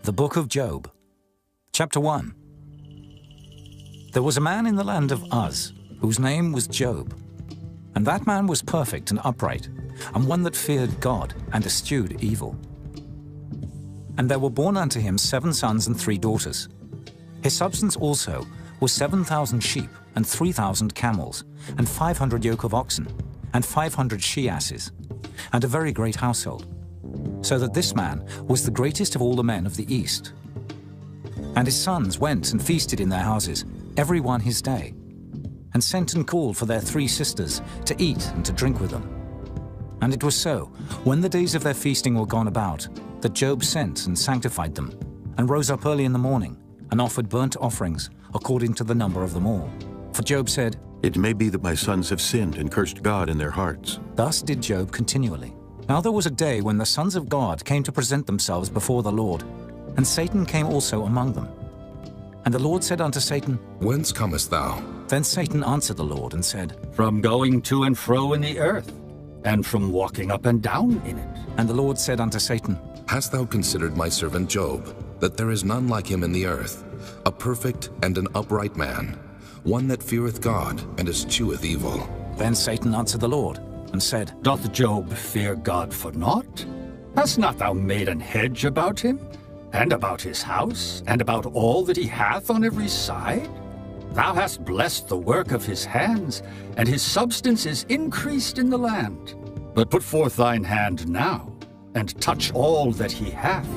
The Book of Job, Chapter 1. There was a man in the land of Uz, whose name was Job. And that man was perfect and upright, and one that feared God and eschewed evil. And there were born unto him 7 sons and 3 daughters. His substance also was 7,000 sheep, and 3,000 camels, and 500 yoke of oxen, and 500 she-asses, and a very great household. So that this man was the greatest of all the men of the east. And his sons went and feasted in their houses, every one his day, and sent and called for their 3 sisters to eat and to drink with them. And it was so, when the days of their feasting were gone about, that Job sent and sanctified them, and rose up early in the morning, and offered burnt offerings according to the number of them all. For Job said, "It may be that my sons have sinned and cursed God in their hearts." Thus did Job continually. Now there was a day when the sons of God came to present themselves before the Lord, and Satan came also among them. And the Lord said unto Satan, Whence comest thou? Then Satan answered the Lord and said, From going to and fro in the earth, and from walking up and down in it. And the Lord said unto Satan, Hast thou considered my servant Job, that there is none like him in the earth, a perfect and an upright man, one that feareth God and escheweth evil? Then Satan answered the Lord and said, Doth Job fear God for naught? Hast not thou made an hedge about him, and about his house, and about all that he hath on every side? Thou hast blessed the work of his hands, and his substance is increased in the land. But put forth thine hand now, and touch all that he hath,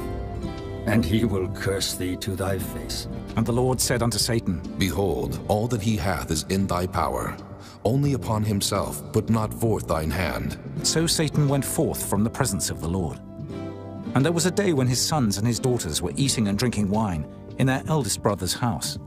and he will curse thee to thy face. And the Lord said unto Satan, Behold, all that he hath is in thy power. Only upon himself put not forth thine hand. So Satan went forth from the presence of the Lord. And there was a day when his sons and his daughters were eating and drinking wine in their eldest brother's house.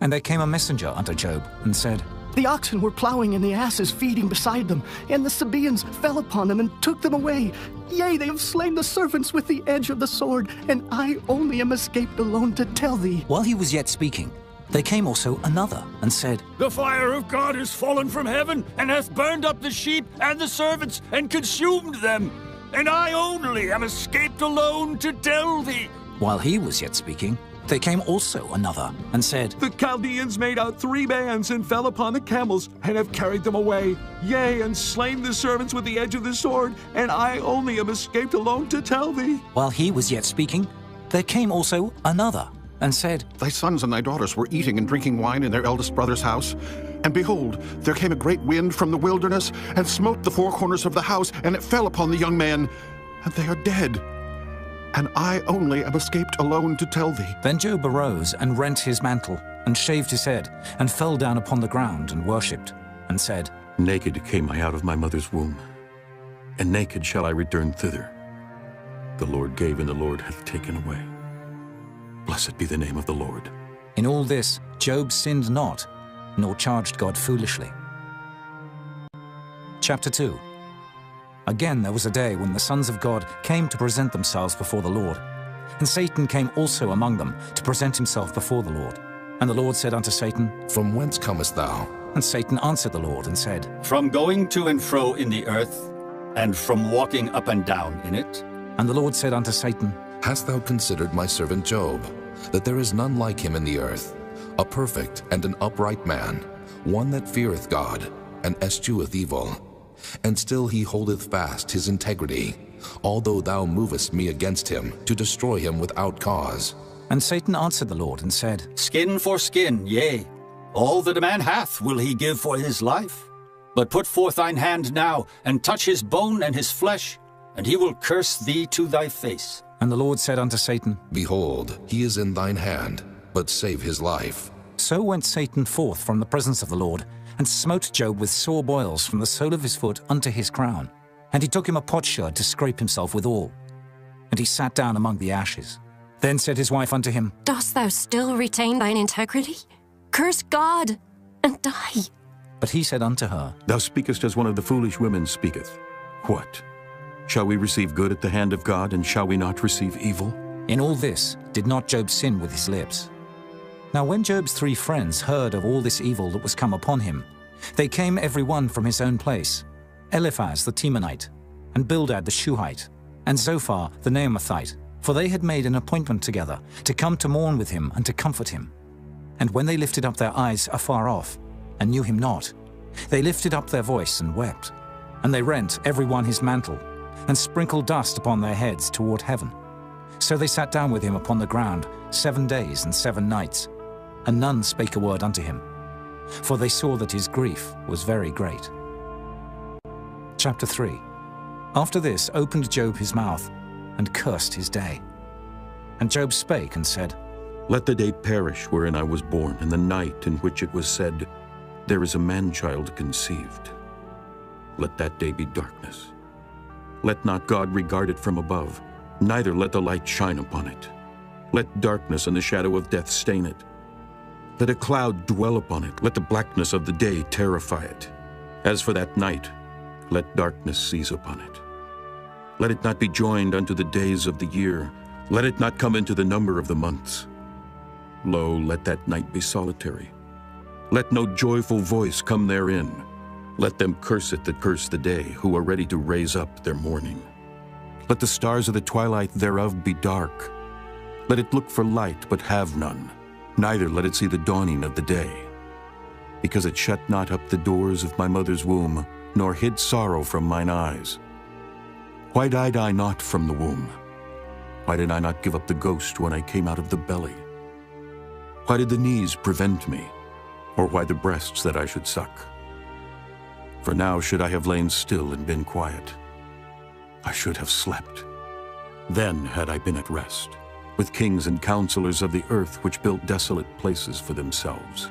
And there came a messenger unto Job, and said, The oxen were plowing and the asses feeding beside them, and the Sabaeans fell upon them and took them away. Yea, they have slain the servants with the edge of the sword, and I only am escaped alone to tell thee. While he was yet speaking, there came also another, and said, The fire of God is fallen from heaven, and hath burned up the sheep and the servants, and consumed them. And I only am escaped alone to tell thee. While he was yet speaking, there came also another, and said, The Chaldeans made out 3 bands, and fell upon the camels, and have carried them away. Yea, and slain the servants with the edge of the sword, and I only am escaped alone to tell thee. While he was yet speaking, there came also another, and said, Thy sons and thy daughters were eating and drinking wine in their eldest brother's house. And behold, there came a great wind from the wilderness, and smote the 4 corners of the house, and it fell upon the young men, and they are dead. And I only am escaped alone to tell thee. Then Job arose and rent his mantle, and shaved his head, and fell down upon the ground, and worshipped, and said, Naked came I out of my mother's womb, and naked shall I return thither. The Lord gave, and the Lord hath taken away. Blessed be the name of the Lord. In all this Job sinned not, nor charged God foolishly. Chapter 2. Again there was a day when the sons of God came to present themselves before the Lord. And Satan came also among them to present himself before the Lord. And the Lord said unto Satan, From whence comest thou? And Satan answered the Lord and said, From going to and fro in the earth, and from walking up and down in it. And the Lord said unto Satan, Hast thou considered my servant Job, that there is none like him in the earth, a perfect and an upright man, one that feareth God, and escheweth evil? And still he holdeth fast his integrity, although thou movest me against him, to destroy him without cause. And Satan answered the Lord and said, Skin for skin, yea, all that a man hath will he give for his life. But put forth thine hand now, and touch his bone and his flesh, and he will curse thee to thy face. And the Lord said unto Satan, Behold, he is in thine hand, but save his life. So went Satan forth from the presence of the Lord, and smote Job with sore boils from the sole of his foot unto his crown. And he took him a potsherd to scrape himself withal. And he sat down among the ashes. Then said his wife unto him, Dost thou still retain thine integrity? Curse God, and die. But he said unto her, Thou speakest as one of the foolish women speaketh. What? Shall we receive good at the hand of God, and shall we not receive evil? In all this did not Job sin with his lips. Now when Job's 3 friends heard of all this evil that was come upon him, they came every one from his own place, Eliphaz the Temanite, and Bildad the Shuhite, and Zophar the Naamathite, for they had made an appointment together to come to mourn with him and to comfort him. And when they lifted up their eyes afar off, and knew him not, they lifted up their voice and wept. And they rent every one his mantle, and sprinkled dust upon their heads toward heaven. So they sat down with him upon the ground 7 days and 7 nights, and none spake a word unto him, for they saw that his grief was very great. Chapter 3. After this opened Job his mouth, and cursed his day. And Job spake and said, Let the day perish wherein I was born, and the night in which it was said, There is a man-child conceived. Let that day be darkness. Let not God regard it from above, neither let the light shine upon it. Let darkness and the shadow of death stain it. Let a cloud dwell upon it, let the blackness of the day terrify it. As for that night, let darkness seize upon it. Let it not be joined unto the days of the year, let it not come into the number of the months. Lo, let that night be solitary. Let no joyful voice come therein. Let them curse it that curse the day, who are ready to raise up their mourning. Let the stars of the twilight thereof be dark. Let it look for light, but have none, neither let it see the dawning of the day. Because it shut not up the doors of my mother's womb, nor hid sorrow from mine eyes. Why died I not from the womb? Why did I not give up the ghost when I came out of the belly? Why did the knees prevent me, or why the breasts that I should suck? For now should I have lain still and been quiet. I should have slept. Then had I been at rest, with kings and counselors of the earth which built desolate places for themselves,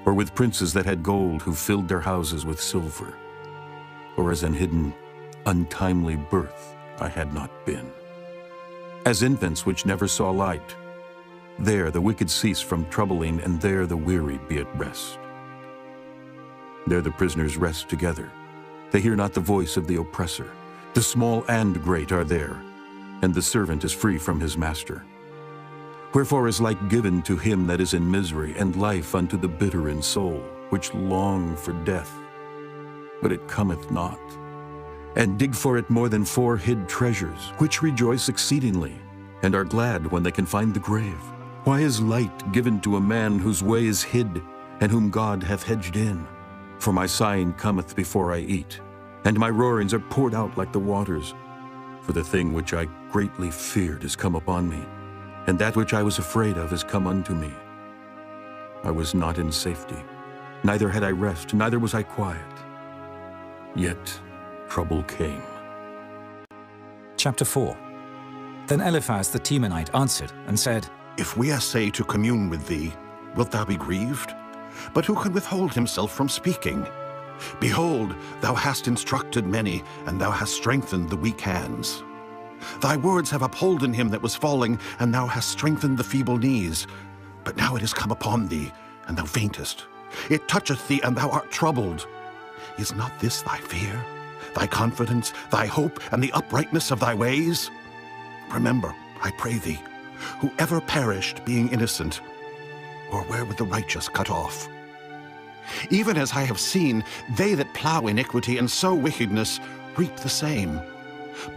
or with princes that had gold who filled their houses with silver, or as an hidden, untimely birth I had not been. As infants which never saw light, there the wicked cease from troubling, and there the weary be at rest. There the prisoners rest together. They hear not the voice of the oppressor. The small and great are there, and the servant is free from his master. Wherefore is light given to him that is in misery, and life unto the bitter in soul, which long for death, but it cometh not, and dig for it more than 4 hid treasures, which rejoice exceedingly, and are glad when they can find the grave. Why is light given to a man whose way is hid, and whom God hath hedged in? For my sighing cometh before I eat, and my roarings are poured out like the waters. For the thing which I greatly feared is come upon me, and that which I was afraid of is come unto me. I was not in safety, neither had I rest, neither was I quiet. Yet trouble came. Chapter 4. Then Eliphaz the Temanite answered and said, If we essay to commune with thee, wilt thou be grieved? But who can withhold himself from speaking? Behold, thou hast instructed many, and thou hast strengthened the weak hands. Thy words have upholden him that was falling, and thou hast strengthened the feeble knees. But now it is come upon thee, and thou faintest. It toucheth thee, and thou art troubled. Is not this thy fear, thy confidence, thy hope, and the uprightness of thy ways? Remember, I pray thee, who ever perished being innocent, or where were the righteous cut off? Even as I have seen, they that plow iniquity and sow wickedness reap the same.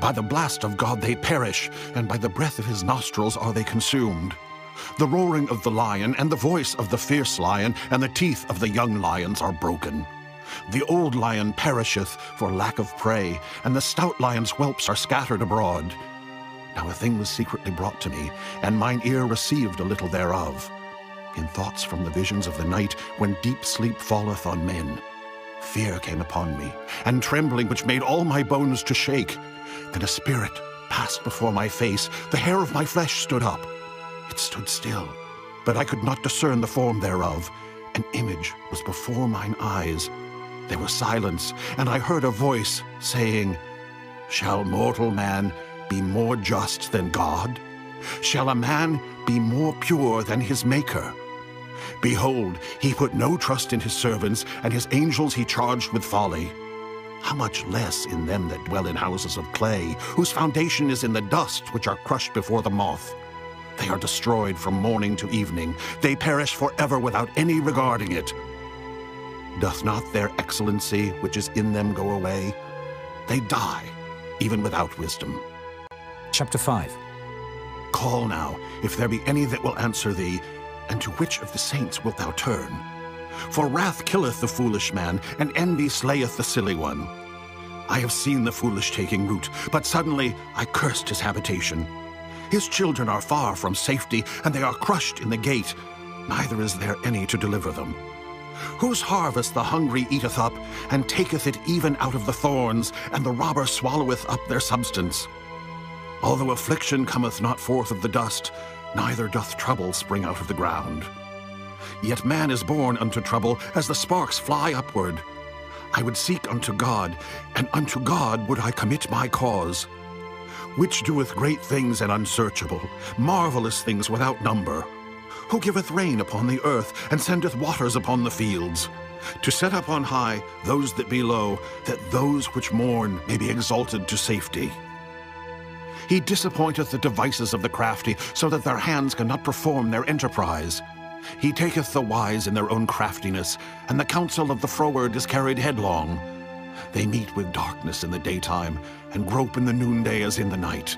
By the blast of God they perish, and by the breath of his nostrils are they consumed. The roaring of the lion, and the voice of the fierce lion, and the teeth of the young lions are broken. The old lion perisheth for lack of prey, and the stout lion's whelps are scattered abroad. Now a thing was secretly brought to me, and mine ear received a little thereof. In thoughts from the visions of the night, when deep sleep falleth on men, fear came upon me, and trembling which made all my bones to shake. Then a spirit passed before my face, the hair of my flesh stood up. It stood still, but I could not discern the form thereof. An image was before mine eyes. There was silence, and I heard a voice saying, Shall mortal man be more just than God? Shall a man be more pure than his Maker? Behold, he put no trust in his servants, and his angels he charged with folly. How much less in them that dwell in houses of clay, whose foundation is in the dust, which are crushed before the moth. They are destroyed from morning to evening. They perish forever without any regarding it. Doth not their excellency which is in them go away? They die, even without wisdom. Chapter 5. Call now, if there be any that will answer thee, and to which of the saints wilt thou turn? For wrath killeth the foolish man, and envy slayeth the silly one. I have seen the foolish taking root, but suddenly I cursed his habitation. His children are far from safety, and they are crushed in the gate, neither is there any to deliver them. Whose harvest the hungry eateth up, and taketh it even out of the thorns, and the robber swalloweth up their substance. Although affliction cometh not forth of the dust, neither doth trouble spring out of the ground. Yet man is born unto trouble, as the sparks fly upward. I would seek unto God, and unto God would I commit my cause. Which doeth great things and unsearchable, marvelous things without number. Who giveth rain upon the earth, and sendeth waters upon the fields. To set up on high those that be low, that those which mourn may be exalted to safety. He disappointeth the devices of the crafty, so that their hands cannot perform their enterprise. He taketh the wise in their own craftiness, and the counsel of the froward is carried headlong. They meet with darkness in the daytime, and grope in the noonday as in the night.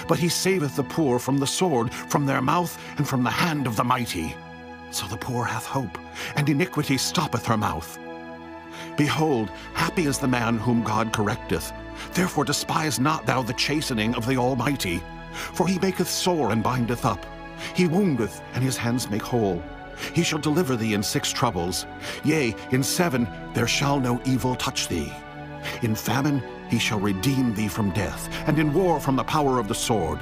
But he saveth the poor from the sword, from their mouth, and from the hand of the mighty. So the poor hath hope, and iniquity stoppeth her mouth. Behold, happy is the man whom God correcteth. Therefore despise not thou the chastening of the Almighty. For he maketh sore and bindeth up. He woundeth, and his hands make whole. He shall deliver thee in 6 troubles. Yea, in 7 there shall no evil touch thee. In famine he shall redeem thee from death, and in war from the power of the sword.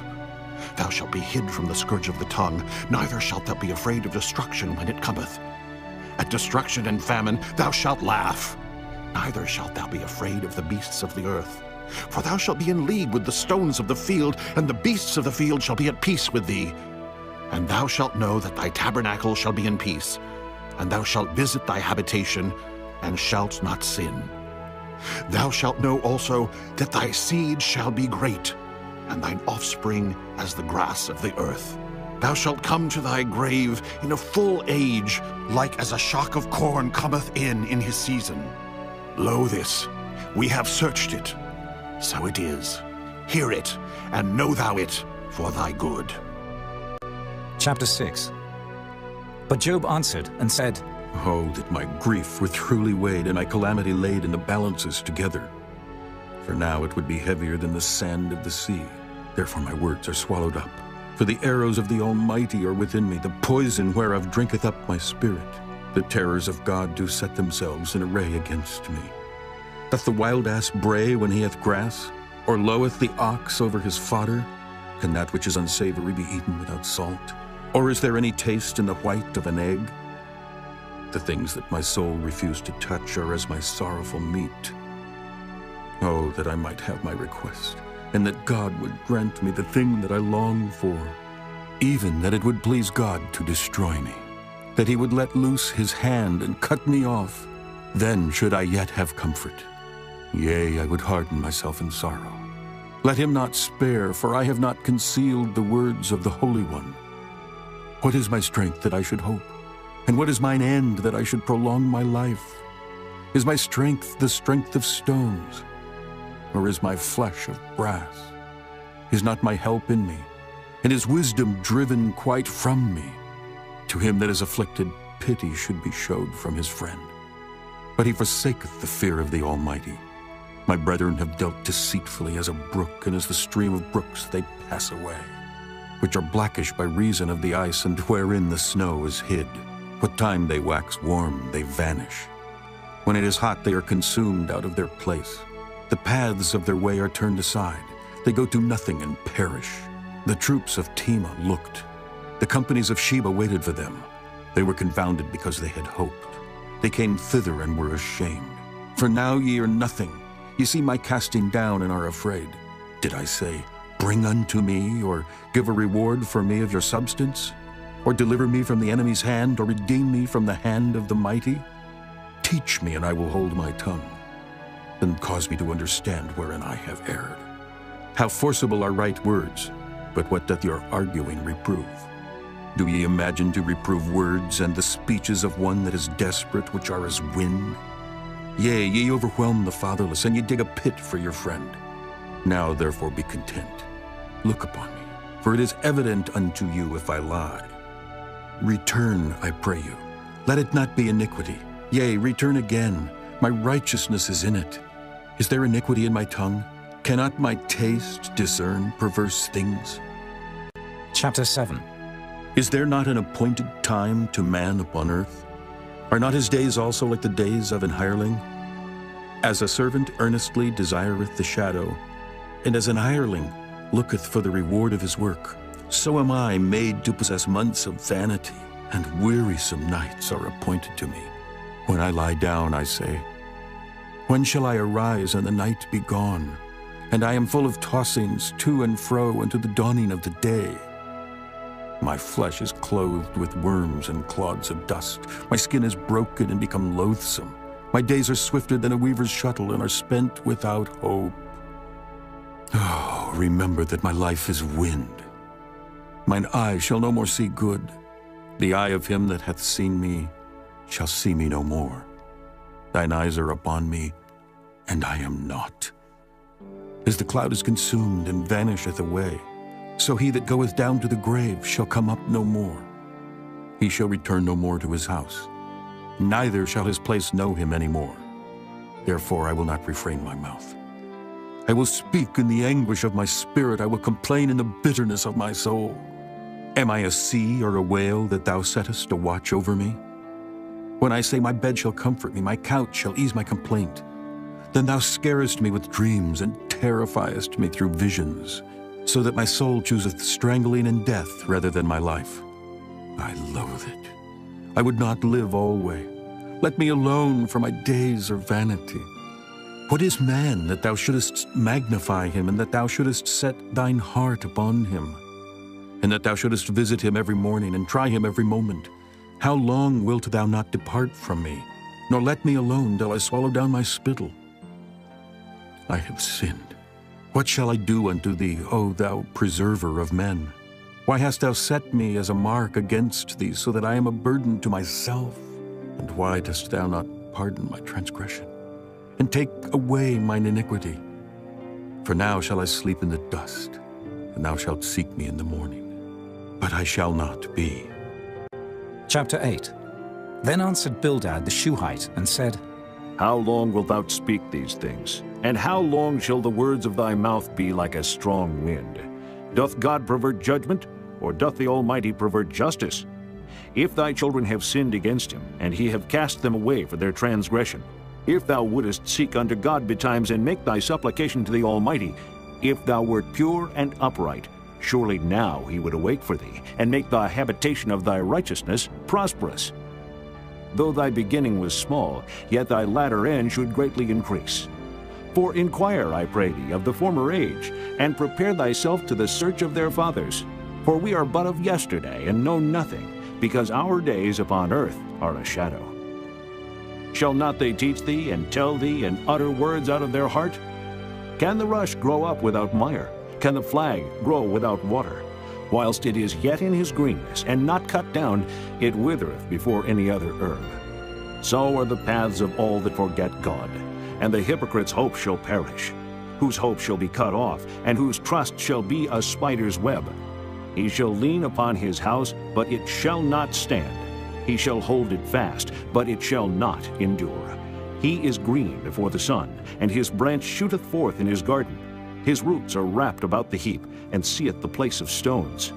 Thou shalt be hid from the scourge of the tongue, neither shalt thou be afraid of destruction when it cometh. At destruction and famine thou shalt laugh, neither shalt thou be afraid of the beasts of the earth. For thou shalt be in league with the stones of the field, and the beasts of the field shall be at peace with thee. And thou shalt know that thy tabernacle shall be in peace, and thou shalt visit thy habitation, and shalt not sin. Thou shalt know also that thy seed shall be great, and thine offspring as the grass of the earth. Thou shalt come to thy grave in a full age, like as a shock of corn cometh in his season. Lo this, we have searched it, so it is. Hear it, and know thou it for thy good. Chapter 6. But Job answered and said, Oh, that my grief were truly weighed, and my calamity laid in the balances together. For now it would be heavier than the sand of the sea. Therefore my words are swallowed up. For the arrows of the Almighty are within me, the poison whereof drinketh up my spirit. The terrors of God do set themselves in array against me. Doth the wild ass bray when he hath grass? Or loweth the ox over his fodder? Can that which is unsavory be eaten without salt? Or is there any taste in the white of an egg? The things that my soul refused to touch are as my sorrowful meat. Oh, that I might have my request, and that God would grant me the thing that I long for, even that it would please God to destroy me, that he would let loose his hand and cut me off. Then should I yet have comfort. Yea, I would harden myself in sorrow. Let him not spare, for I have not concealed the words of the Holy One. What is my strength that I should hope? And what is mine end that I should prolong my life? Is my strength the strength of stones? Or is my flesh of brass? Is not my help in me? And is wisdom driven quite from me? To him that is afflicted, pity should be showed from his friend. But he forsaketh the fear of the Almighty. My brethren have dealt deceitfully as a brook, and as the stream of brooks they pass away, which are blackish by reason of the ice, and wherein the snow is hid. What time they wax warm, they vanish. When it is hot, they are consumed out of their place. The paths of their way are turned aside. They go to nothing and perish. The troops of Tema looked. The companies of Sheba waited for them. They were confounded because they had hoped. They came thither and were ashamed. For now ye are nothing. Ye see my casting down and are afraid. Did I say, bring unto me, or give a reward for me of your substance? Or deliver me from the enemy's hand, or redeem me from the hand of the mighty? Teach me, and I will hold my tongue. Then cause me to understand wherein I have erred. How forcible are right words, but what doth your arguing reprove? Do ye imagine to reprove words, and the speeches of one that is desperate, which are as wind? Yea, ye overwhelm the fatherless, and ye dig a pit for your friend. Now therefore be content. Look upon me, for it is evident unto you if I lie. Return, I pray you. Let it not be iniquity. Yea, return again. My righteousness is in it. Is there iniquity in my tongue? Cannot my taste discern perverse things? Chapter 7. Is there not an appointed time to man upon earth? Are not his days also like the days of an hireling? As a servant earnestly desireth the shadow, and as an hireling looketh for the reward of his work, so am I made to possess months of vanity, and wearisome nights are appointed to me. When I lie down, I say, when shall I arise and the night be gone? And I am full of tossings to and fro unto the dawning of the day. My flesh is clothed with worms and clods of dust. My skin is broken and become loathsome. My days are swifter than a weaver's shuttle and are spent without hope. Oh, remember that my life is wind. Mine eye shall no more see good. The eye of him that hath seen me shall see me no more. Thine eyes are upon me, and I am not. As the cloud is consumed and vanisheth away, so he that goeth down to the grave shall come up no more. He shall return no more to his house, neither shall his place know him any more. Therefore I will not refrain my mouth. I will speak in the anguish of my spirit. I will complain in the bitterness of my soul. Am I a sea or a whale that thou settest a watch over me? When I say my bed shall comfort me, my couch shall ease my complaint, then thou scarest me with dreams and terrifiest me through visions, so that my soul chooseth strangling and death rather than my life. I loathe it. I would not live alway. Let me alone, for my days are vanity. What is man that thou shouldest magnify him, and that thou shouldest set thine heart upon him, and that thou shouldest visit him every morning and try him every moment? How long wilt thou not depart from me, nor let me alone till I swallow down my spittle? I have sinned. What shall I do unto thee, O thou preserver of men? Why hast thou set me as a mark against thee, so that I am a burden to myself? And why dost thou not pardon my transgression, and take away mine iniquity? For now shall I sleep in the dust, and thou shalt seek me in the morning. But I shall not be. Chapter 8. Then answered Bildad the Shuhite, and said, How long wilt thou speak these things? And how long shall the words of thy mouth be like a strong wind? Doth God pervert judgment, or doth the Almighty pervert justice? If thy children have sinned against him, and he have cast them away for their transgression, if thou wouldest seek unto God betimes, and make thy supplication to the Almighty, if thou wert pure and upright, surely now he would awake for thee, and make the habitation of thy righteousness prosperous. Though thy beginning was small, yet thy latter end should greatly increase. For inquire, I pray thee, of the former age, and prepare thyself to the search of their fathers. For we are but of yesterday, and know nothing, because our days upon earth are a shadow. Shall not they teach thee, and tell thee, and utter words out of their heart? Can the rush grow up without mire? Can the flag grow without water? Whilst it is yet in his greenness, and not cut down, it withereth before any other herb. So are the paths of all that forget God, and the hypocrite's hope shall perish, whose hope shall be cut off, and whose trust shall be a spider's web. He shall lean upon his house, but it shall not stand. He shall hold it fast, but it shall not endure. He is green before the sun, and his branch shooteth forth in his garden. His roots are wrapped about the heap, and seeth the place of stones.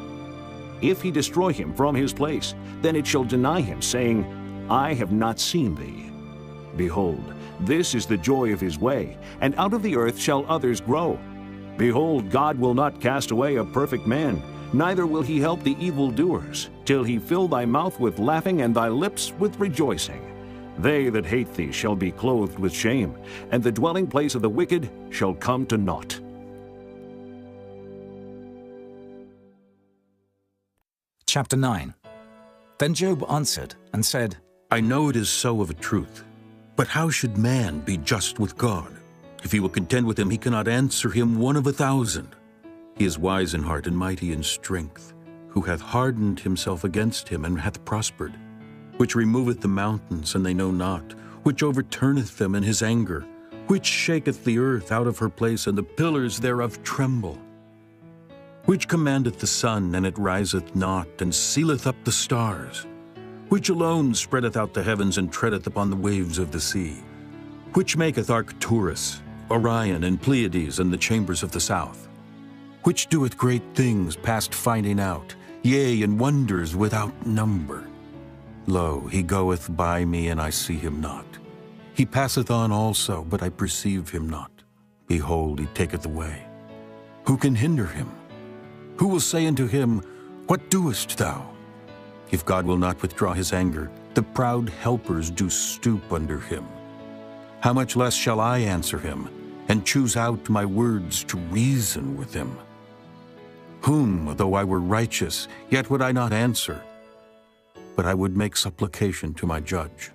If he destroy him from his place, then it shall deny him, saying, I have not seen thee. Behold, this is the joy of his way, and out of the earth shall others grow. Behold, God will not cast away a perfect man, neither will he help the evildoers, till he fill thy mouth with laughing and thy lips with rejoicing. They that hate thee shall be clothed with shame, and the dwelling place of the wicked shall come to naught. Chapter 9. Then Job answered and said, I know it is so of a truth. But how should man be just with God? If he will contend with him, he cannot answer him 1 of 1,000. He is wise in heart and mighty in strength, who hath hardened himself against him and hath prospered, which removeth the mountains, and they know not, which overturneth them in his anger, which shaketh the earth out of her place, and the pillars thereof tremble. Which commandeth the sun, and it riseth not, and sealeth up the stars? Which alone spreadeth out the heavens, and treadeth upon the waves of the sea? Which maketh Arcturus, Orion, and Pleiades, and the chambers of the south? Which doeth great things past finding out, yea, and wonders without number? Lo, he goeth by me, and I see him not. He passeth on also, but I perceive him not. Behold, he taketh away. Who can hinder him? Who will say unto him, What doest thou? If God will not withdraw his anger, the proud helpers do stoop under him. How much less shall I answer him, and choose out my words to reason with him? Whom, though I were righteous, yet would I not answer, but I would make supplication to my judge.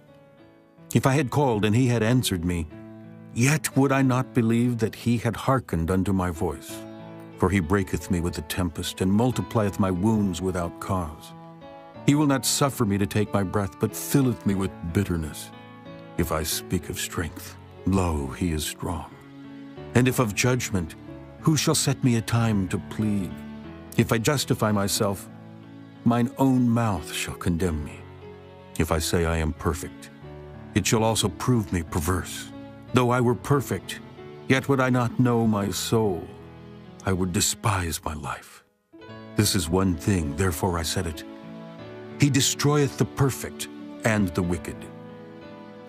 If I had called, and he had answered me, yet would I not believe that he had hearkened unto my voice. For he breaketh me with the tempest, and multiplieth my wounds without cause. He will not suffer me to take my breath, but filleth me with bitterness. If I speak of strength, lo, he is strong. And if of judgment, who shall set me a time to plead? If I justify myself, mine own mouth shall condemn me. If I say I am perfect, it shall also prove me perverse. Though I were perfect, yet would I not know my soul. I would despise my life. This is one thing, therefore I said it. He destroyeth the perfect and the wicked.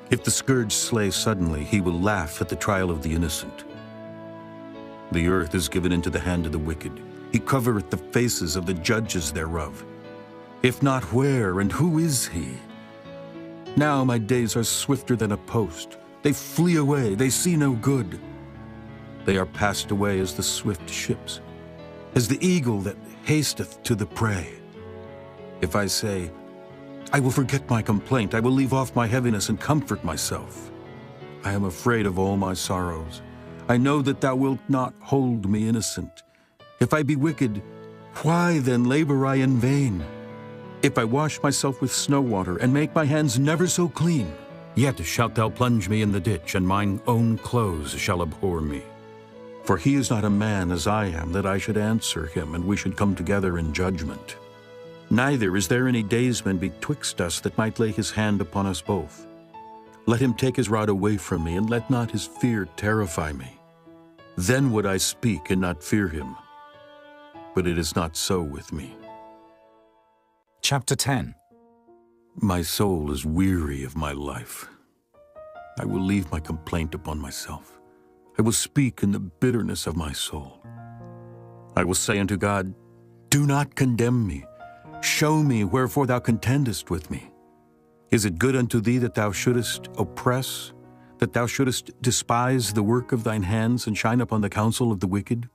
If the scourge slay suddenly, he will laugh at the trial of the innocent. The earth is given into the hand of the wicked. He covereth the faces of the judges thereof. If not, where and who is he? Now my days are swifter than a post. They flee away, they see no good. They are passed away as the swift ships, as the eagle that hasteth to the prey. If I say, I will forget my complaint, I will leave off my heaviness and comfort myself. I am afraid of all my sorrows. I know that thou wilt not hold me innocent. If I be wicked, why then labor I in vain? If I wash myself with snow water, and make my hands never so clean, yet shalt thou plunge me in the ditch, and mine own clothes shall abhor me. For he is not a man as I am, that I should answer him, and we should come together in judgment. Neither is there any daysman betwixt us that might lay his hand upon us both. Let him take his rod away from me, and let not his fear terrify me. Then would I speak and not fear him. But it is not so with me. Chapter 10. My soul is weary of my life. I will leave my complaint upon myself. I will speak in the bitterness of my soul. I will say unto God, Do not condemn me. Show me wherefore thou contendest with me. Is it good unto thee that thou shouldest oppress, that thou shouldest despise the work of thine hands, and shine upon the counsel of the wicked?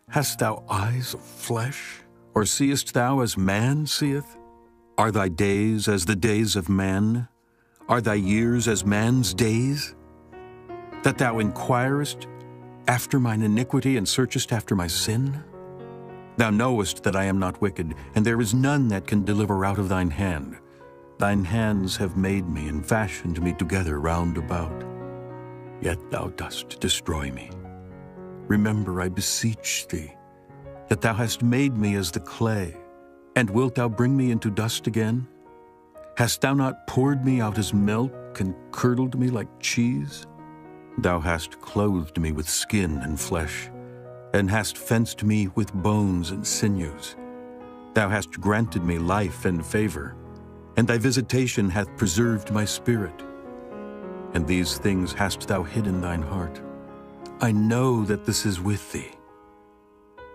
Hast thou eyes of flesh, or seest thou as man seeth? Are thy days as the days of man? Are thy years as man's days? That thou inquirest after mine iniquity, and searchest after my sin? Thou knowest that I am not wicked, and there is none that can deliver out of thine hand. Thine hands have made me, and fashioned me together round about. Yet thou dost destroy me. Remember, I beseech thee, that thou hast made me as the clay, and wilt thou bring me into dust again? Hast thou not poured me out as milk, and curdled me like cheese? Thou hast clothed me with skin and flesh, and hast fenced me with bones and sinews. Thou hast granted me life and favor, and thy visitation hath preserved my spirit. And these things hast thou hid in thine heart. I know that this is with thee.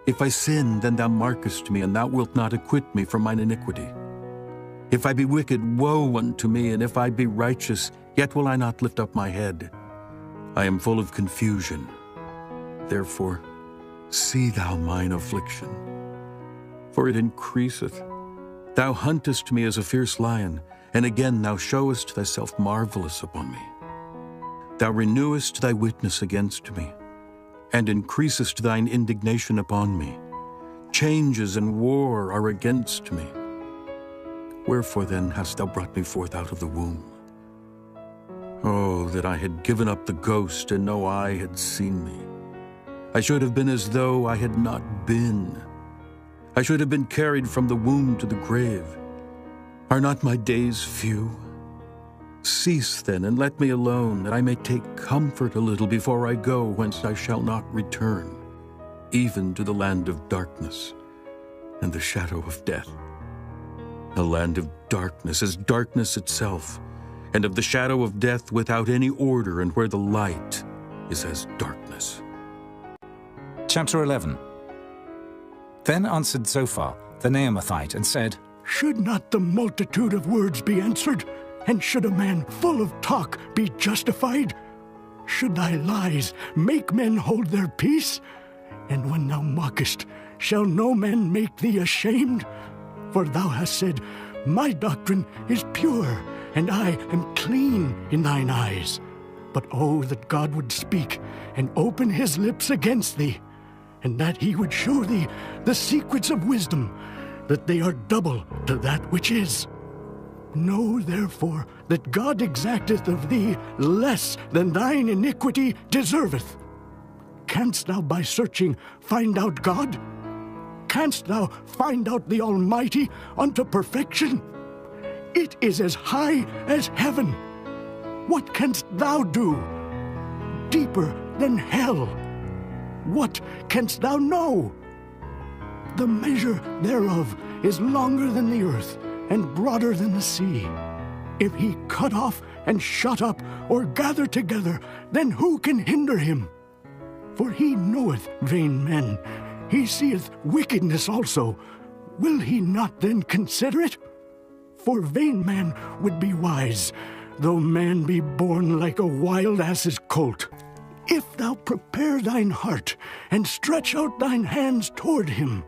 If I sin, then thou markest me, and thou wilt not acquit me from mine iniquity. If I be wicked, woe unto me, and if I be righteous, yet will I not lift up my head. I am full of confusion. Therefore, see thou mine affliction, for it increaseth. Thou huntest me as a fierce lion, and again thou showest thyself marvelous upon me. Thou renewest thy witness against me, and increasest thine indignation upon me. Changes and war are against me. Wherefore then hast thou brought me forth out of the womb? Oh, that I had given up the ghost, and no eye had seen me. I should have been as though I had not been. I should have been carried from the womb to the grave. Are not my days few? Cease then, and let me alone, that I may take comfort a little before I go whence I shall not return, even to the land of darkness and the shadow of death. A land of darkness is darkness itself, and of the shadow of death without any order, and where the light is as darkness. Chapter 11. Then answered Zophar, the Naamathite, and said, Should not the multitude of words be answered? And should a man full of talk be justified? Should thy lies make men hold their peace? And when thou mockest, shall no man make thee ashamed? For thou hast said, My doctrine is pure, and I am clean in thine eyes. But oh, that God would speak and open his lips against thee, and that he would show thee the secrets of wisdom, that they are double to that which is. Know therefore that God exacteth of thee less than thine iniquity deserveth. Canst thou by searching find out God? Canst thou find out the Almighty unto perfection? It is as high as heaven. What canst thou do? Deeper than hell. What canst thou know? The measure thereof is longer than the earth, and broader than the sea. If he cut off and shut up, or gather together, then who can hinder him? For he knoweth vain men, he seeth wickedness also. Will he not then consider it? For vain man would be wise, though man be born like a wild ass's colt. If thou prepare thine heart, and stretch out thine hands toward him,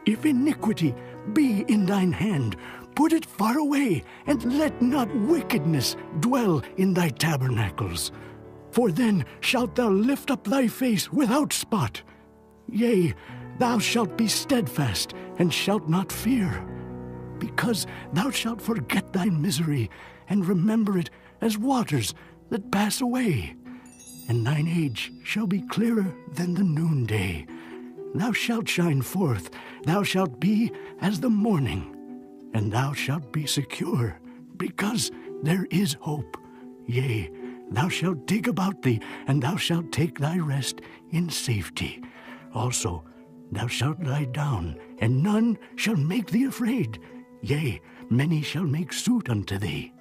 if iniquity be in thine hand, put it far away, and let not wickedness dwell in thy tabernacles. For then shalt thou lift up thy face without spot. Yea, thou shalt be steadfast, and shalt not fear, because thou shalt forget thy misery, and remember it as waters that pass away. And thine age shall be clearer than the noonday. Thou shalt shine forth, thou shalt be as the morning, and thou shalt be secure, because there is hope. Yea, thou shalt dig about thee, and thou shalt take thy rest in safety. Also, thou shalt lie down, and none shall make thee afraid. Yea, many shall make suit unto thee.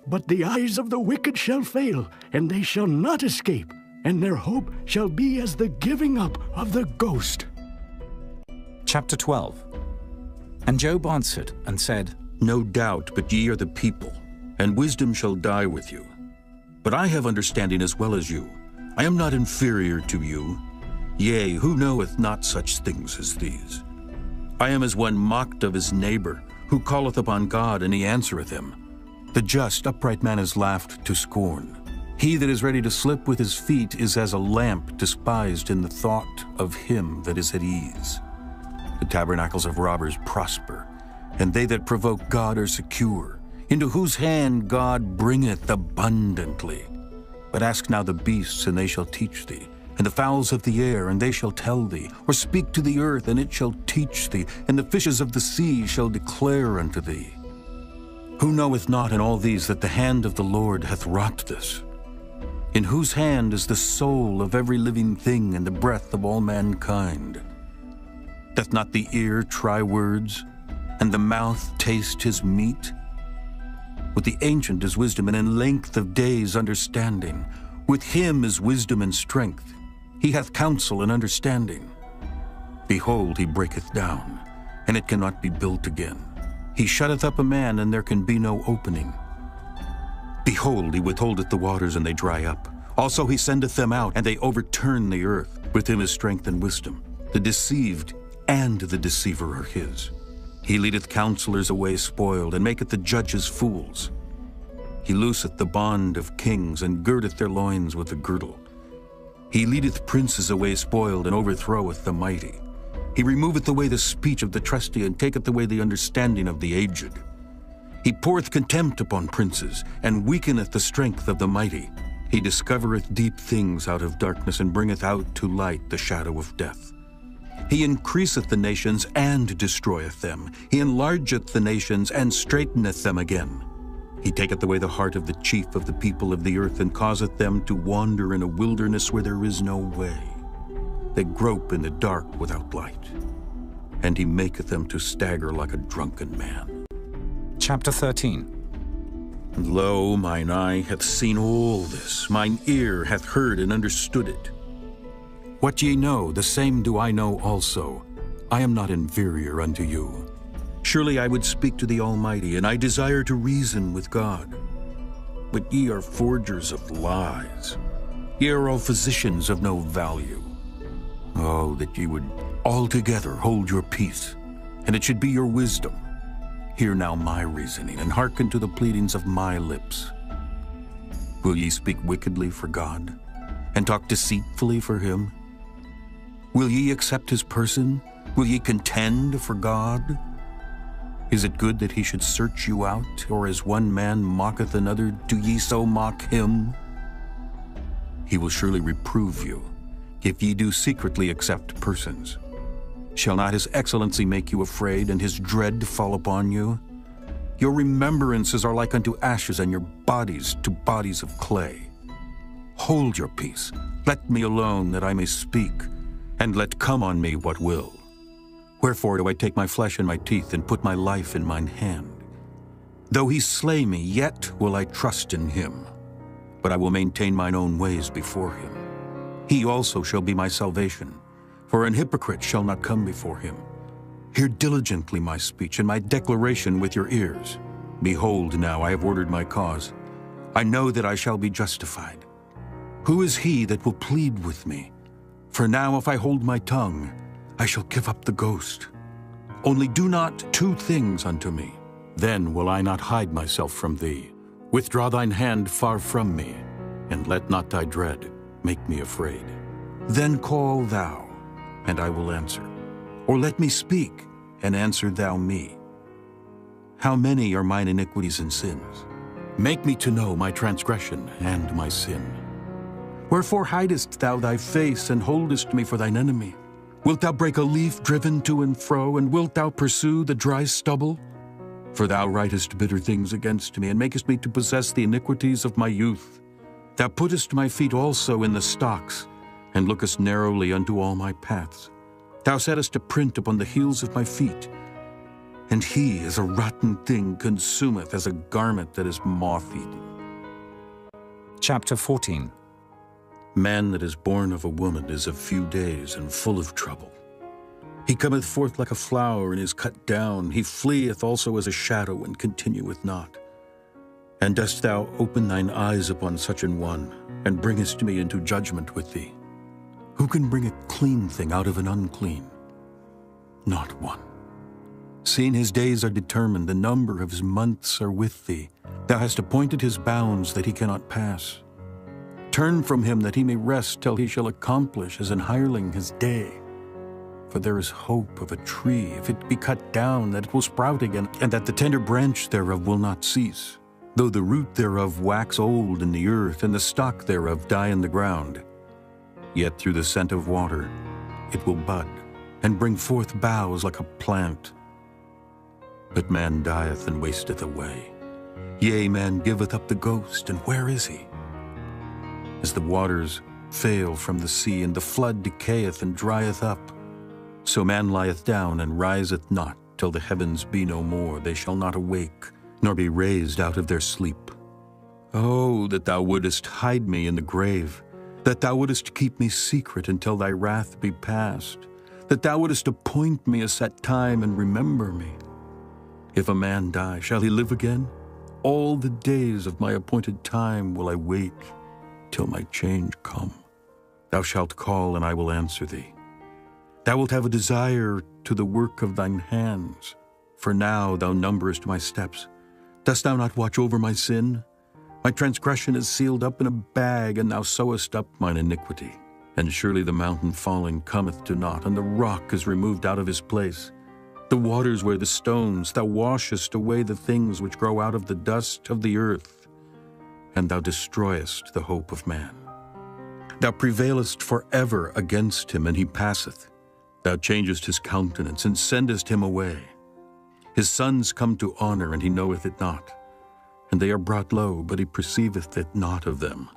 But the eyes of the wicked shall fail, and they shall not escape, and their hope shall be as the giving up of the ghost. Chapter 12. And Job answered and said, No doubt, but ye are the people, and wisdom shall die with you. But I have understanding as well as you. I am not inferior to you. Yea, who knoweth not such things as these? I am as one mocked of his neighbor, who calleth upon God, and he answereth him. The just, upright man is laughed to scorn. He that is ready to slip with his feet is as a lamp despised in the thought of him that is at ease. The tabernacles of robbers prosper, and they that provoke God are secure, into whose hand God bringeth abundantly. But ask now the beasts, and they shall teach thee, and the fowls of the air, and they shall tell thee, or speak to the earth, and it shall teach thee, and the fishes of the sea shall declare unto thee. Who knoweth not in all these that the hand of the Lord hath wrought this? In whose hand is the soul of every living thing, and the breath of all mankind? Doth not the ear try words, and the mouth taste his meat? With the ancient is wisdom, and in length of days understanding. With him is wisdom and strength. He hath counsel and understanding. Behold, he breaketh down, and it cannot be built again. He shutteth up a man, and there can be no opening. Behold, he withholdeth the waters, and they dry up. Also he sendeth them out, and they overturn the earth. With him is strength and wisdom. The deceived and the deceiver are his. He leadeth counselors away spoiled, and maketh the judges fools. He looseth the bond of kings, and girdeth their loins with a girdle. He leadeth princes away spoiled, and overthroweth the mighty. He removeth away the speech of the trusty, and taketh away the understanding of the aged. He poureth contempt upon princes, and weakeneth the strength of the mighty. He discovereth deep things out of darkness, and bringeth out to light the shadow of death. He increaseth the nations and destroyeth them. He enlargeth the nations and straighteneth them again. He taketh away the heart of the chief of the people of the earth, and causeth them to wander in a wilderness where there is no way. They grope in the dark without light, and he maketh them to stagger like a drunken man. Chapter 13. And lo, mine eye hath seen all this, mine ear hath heard and understood it. What ye know, the same do I know also. I am not inferior unto you. Surely I would speak to the Almighty, and I desire to reason with God. But ye are forgers of lies. Ye are all physicians of no value. Oh, that ye would altogether hold your peace, and it should be your wisdom. Hear now my reasoning, and hearken to the pleadings of my lips. Will ye speak wickedly for God, and talk deceitfully for him? Will ye accept his person? Will ye contend for God? Is it good that he should search you out, or as one man mocketh another, do ye so mock him? He will surely reprove you, if ye do secretly accept persons. Shall not his excellency make you afraid, and his dread fall upon you? Your remembrances are like unto ashes, and your bodies to bodies of clay. Hold your peace, let me alone, that I may speak, and let come on me what will. Wherefore do I take my flesh in my teeth, and put my life in mine hand? Though he slay me, yet will I trust in him, but I will maintain mine own ways before him. He also shall be my salvation, for an hypocrite shall not come before him. Hear diligently my speech, and my declaration with your ears. Behold, now I have ordered my cause. I know that I shall be justified. Who is he that will plead with me? For now if I hold my tongue, I shall give up the ghost. Only do not two things unto me. Then will I not hide myself from thee. Withdraw thine hand far from me, and let not thy dread make me afraid. Then call thou, and I will answer. Or let me speak, and answer thou me. How many are mine iniquities and sins? Make me to know my transgression and my sin. Wherefore hidest thou thy face, and holdest me for thine enemy? Wilt thou break a leaf driven to and fro, and wilt thou pursue the dry stubble? For thou writest bitter things against me, and makest me to possess the iniquities of my youth. Thou puttest my feet also in the stocks, and lookest narrowly unto all my paths. Thou settest a print upon the heels of my feet, and he as a rotten thing consumeth, as a garment that is moth-eaten. Chapter 14. Man that is born of a woman is of few days, and full of trouble. He cometh forth like a flower, and is cut down. He fleeth also as a shadow, and continueth not. And dost thou open thine eyes upon such an one, and bringest me into judgment with thee? Who can bring a clean thing out of an unclean? Not one. Seeing his days are determined, the number of his months are with thee. Thou hast appointed his bounds that he cannot pass. Turn from him that he may rest till he shall accomplish as an hireling his day. For there is hope of a tree, if it be cut down, that it will sprout again, and that the tender branch thereof will not cease. Though the root thereof wax old in the earth, and the stock thereof die in the ground, yet through the scent of water it will bud, and bring forth boughs like a plant. But man dieth and wasteth away. Yea, man giveth up the ghost, and where is he? As the waters fail from the sea, and the flood decayeth and drieth up, so man lieth down and riseth not, till the heavens be no more. They shall not awake, nor be raised out of their sleep. Oh, that thou wouldest hide me in the grave, that thou wouldest keep me secret until thy wrath be past, that thou wouldest appoint me a set time and remember me. If a man die, shall he live again? All the days of my appointed time will I wait, till my change come. Thou shalt call, and I will answer thee. Thou wilt have a desire to the work of thine hands, for now thou numberest my steps. Dost thou not watch over my sin? My transgression is sealed up in a bag, and thou sewest up mine iniquity. And surely the mountain falling cometh to naught, and the rock is removed out of his place. The waters wear the stones, thou washest away the things which grow out of the dust of the earth, and thou destroyest the hope of man. Thou prevailest forever against him, and he passeth. Thou changest his countenance, and sendest him away. His sons come to honor, and he knoweth it not. And they are brought low, but he perceiveth it not of them.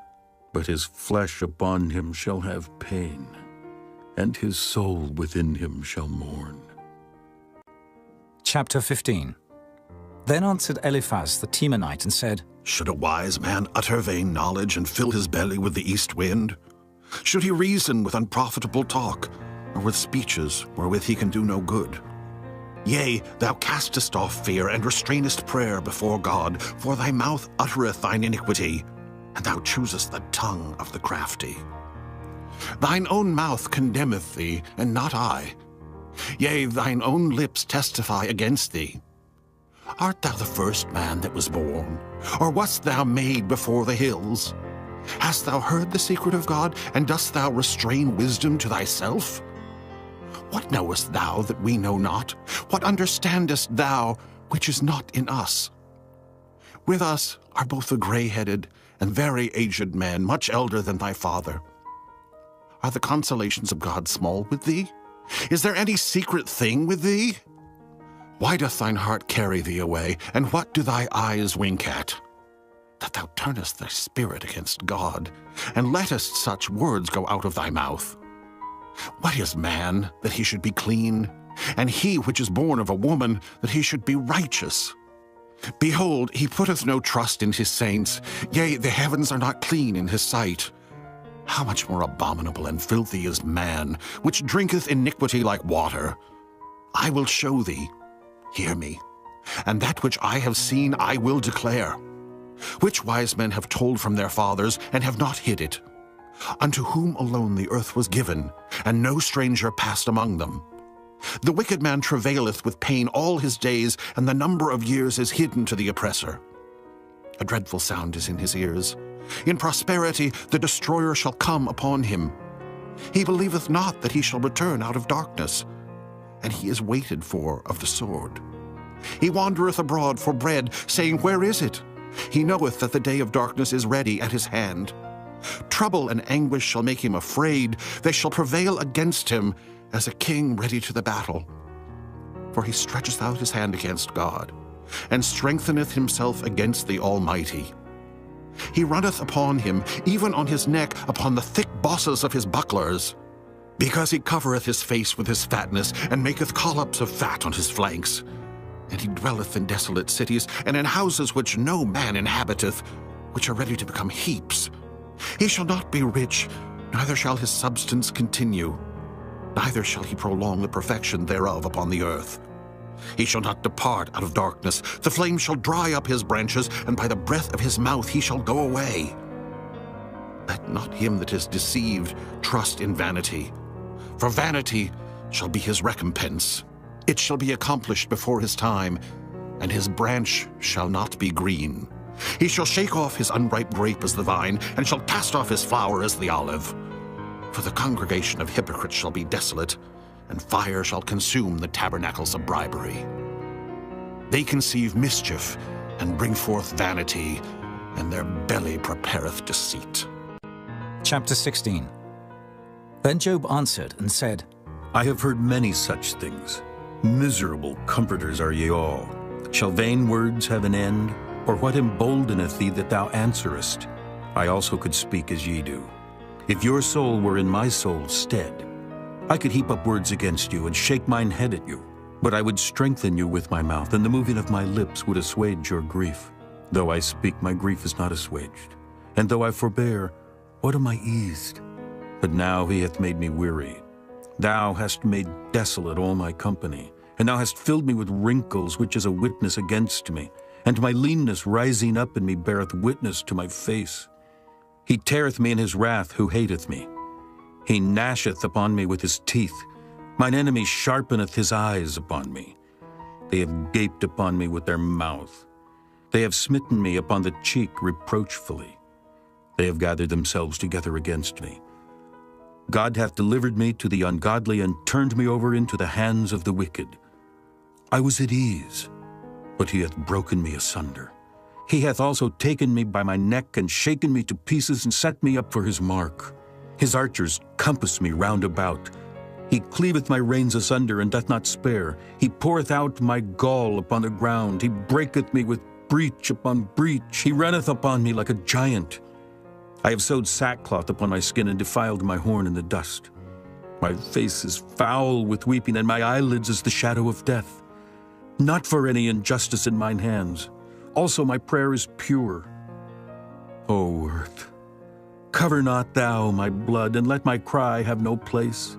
But his flesh upon him shall have pain, and his soul within him shall mourn. Chapter 15. Then answered Eliphaz the Temanite and said, Should a wise man utter vain knowledge and fill his belly with the east wind? Should he reason with unprofitable talk, or with speeches wherewith he can do no good? Yea, thou castest off fear and restrainest prayer before God, for thy mouth uttereth thine iniquity, and thou choosest the tongue of the crafty. Thine own mouth condemneth thee, and not I. Yea, thine own lips testify against thee. Art thou the first man that was born? Or wast thou made before the hills? Hast thou heard the secret of God, and dost thou restrain wisdom to thyself? What knowest thou that we know not? What understandest thou which is not in us? With us are both the gray-headed and very aged men, much elder than thy father. Are the consolations of God small with thee? Is there any secret thing with thee? Why doth thine heart carry thee away, and what do thy eyes wink at? That thou turnest thy spirit against God, and lettest such words go out of thy mouth. What is man, that he should be clean? And he which is born of a woman, that he should be righteous? Behold, he putteth no trust in his saints, yea, the heavens are not clean in his sight. How much more abominable and filthy is man, which drinketh iniquity like water? I will show thee, hear me, and that which I have seen I will declare. Which wise men have told from their fathers, and have not hid it? Unto whom alone the earth was given, and no stranger passed among them. The wicked man travaileth with pain all his days, and the number of years is hidden to the oppressor. A dreadful sound is in his ears. In prosperity the destroyer shall come upon him. He believeth not that he shall return out of darkness, and he is waited for of the sword. He wandereth abroad for bread, saying, Where is it? He knoweth that the day of darkness is ready at his hand. Trouble and anguish shall make him afraid. They shall prevail against him as a king ready to the battle. For he stretcheth out his hand against God, and strengtheneth himself against the Almighty. He runneth upon him, even on his neck, upon the thick bosses of his bucklers. Because he covereth his face with his fatness, and maketh collops of fat on his flanks. And he dwelleth in desolate cities, and in houses which no man inhabiteth, which are ready to become heaps. He shall not be rich, neither shall his substance continue, neither shall he prolong the perfection thereof upon the earth. He shall not depart out of darkness. The flame shall dry up his branches, and by the breath of his mouth he shall go away. Let not him that is deceived trust in vanity, for vanity shall be his recompense. It shall be accomplished before his time, and his branch shall not be green. He shall shake off his unripe grape as the vine, and shall cast off his flower as the olive. For the congregation of hypocrites shall be desolate, and fire shall consume the tabernacles of bribery. They conceive mischief, and bring forth vanity, and their belly prepareth deceit. Chapter 16. Then Job answered and said, I have heard many such things. Miserable comforters are ye all. Shall vain words have an end? Or what emboldeneth thee that thou answerest? I also could speak as ye do. If your soul were in my soul's stead, I could heap up words against you and shake mine head at you. But I would strengthen you with my mouth, and the moving of my lips would assuage your grief. Though I speak, my grief is not assuaged. And though I forbear, what am I eased? But now he hath made me weary. Thou hast made desolate all my company, and thou hast filled me with wrinkles, which is a witness against me. And my leanness rising up in me beareth witness to my face. He teareth me in his wrath who hateth me. He gnasheth upon me with his teeth. Mine enemy sharpeneth his eyes upon me. They have gaped upon me with their mouth. They have smitten me upon the cheek reproachfully. They have gathered themselves together against me. God hath delivered me to the ungodly, and turned me over into the hands of the wicked. I was at ease, but he hath broken me asunder. He hath also taken me by my neck, and shaken me to pieces, and set me up for his mark. His archers compass me round about. He cleaveth my reins asunder, and doth not spare. He poureth out my gall upon the ground. He breaketh me with breach upon breach. He runneth upon me like a giant. I have sewed sackcloth upon my skin, and defiled my horn in the dust. My face is foul with weeping, and my eyelids as the shadow of death. Not for any injustice in mine hands. Also my prayer is pure. O earth, cover not thou my blood, and let my cry have no place.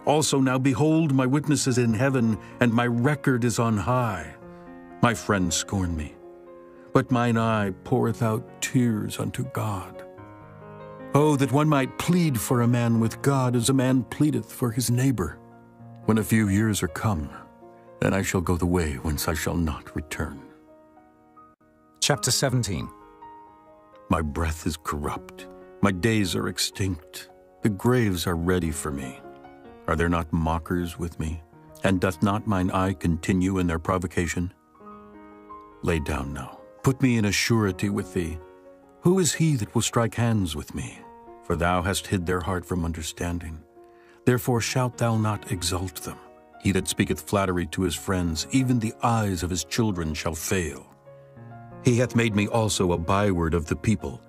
Also now behold, my witness is in heaven, and my record is on high. My friends scorn me, but mine eye poureth out tears unto God. Oh, that one might plead for a man with God as a man pleadeth for his neighbor. When a few years are come, then I shall go the way whence I shall not return. Chapter 17. My breath is corrupt, my days are extinct, the graves are ready for me. Are there not mockers with me? And doth not mine eye continue in their provocation? Lay down now, put me in a surety with thee. Who is he that will strike hands with me? For thou hast hid their heart from understanding. Therefore shalt thou not exalt them. He that speaketh flattery to his friends, even the eyes of his children shall fail. He hath made me also a byword of the people,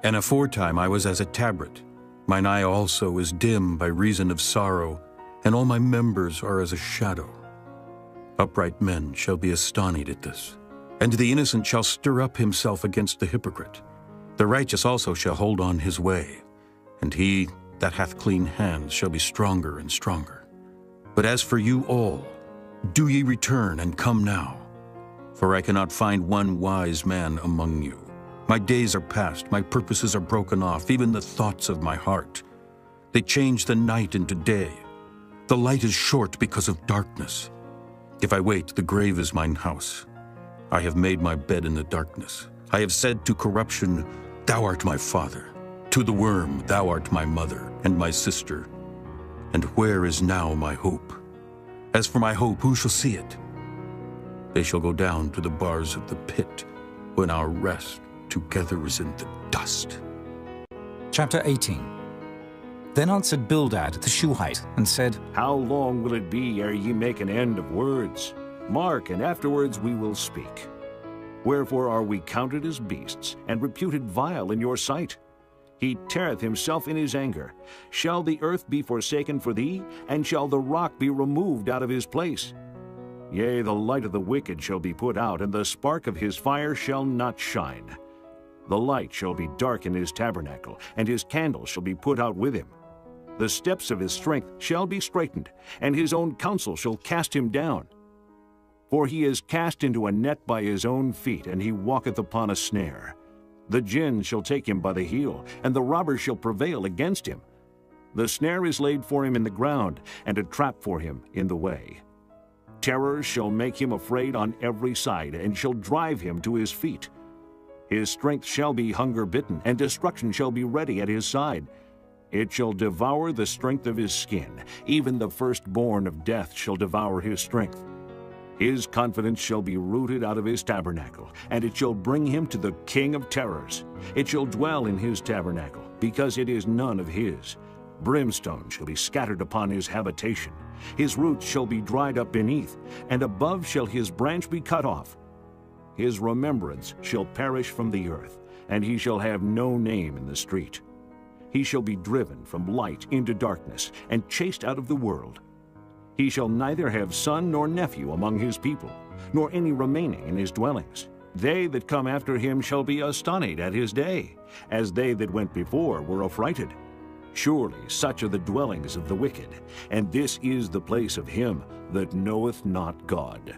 and aforetime I was as a tabret. Mine eye also is dim by reason of sorrow, and all my members are as a shadow. Upright men shall be astonished at this, and the innocent shall stir up himself against the hypocrite. The righteous also shall hold on his way, and he that hath clean hands shall be stronger and stronger. But as for you all, do ye return and come now, for I cannot find one wise man among you. My days are past, my purposes are broken off, even the thoughts of my heart. They change the night into day. The light is short because of darkness. If I wait, the grave is mine house. I have made my bed in the darkness. I have said to corruption, Thou art my father. To the worm, Thou art my mother and my sister. And where is now my hope? As for my hope, who shall see it? They shall go down to the bars of the pit, when our rest together is in the dust. Chapter 18. Then answered Bildad the Shuhite, and said, How long will it be ere ye make an end of words? Mark, and afterwards we will speak. Wherefore are we counted as beasts, and reputed vile in your sight? He teareth himself in his anger. Shall the earth be forsaken for thee, and shall the rock be removed out of his place? Yea, the light of the wicked shall be put out, and the spark of his fire shall not shine. The light shall be dark in his tabernacle, and his candles shall be put out with him. The steps of his strength shall be straightened, and his own counsel shall cast him down. For he is cast into a net by his own feet, and he walketh upon a snare. The gin shall take him by the heel, and the robber shall prevail against him. The snare is laid for him in the ground, and a trap for him in the way. Terrors shall make him afraid on every side, and shall drive him to his feet. His strength shall be hunger-bitten, and destruction shall be ready at his side. It shall devour the strength of his skin. Even the firstborn of death shall devour his strength. His confidence shall be rooted out of his tabernacle, and it shall bring him to the king of terrors. It shall dwell in his tabernacle, because it is none of his. Brimstone shall be scattered upon his habitation. His roots shall be dried up beneath, and above shall his branch be cut off. His remembrance shall perish from the earth, and he shall have no name in the street. He shall be driven from light into darkness, and chased out of the world. He shall neither have son nor nephew among his people, nor any remaining in his dwellings. They that come after him shall be astonished at his day, as they that went before were affrighted. Surely such are the dwellings of the wicked, and this is the place of him that knoweth not God.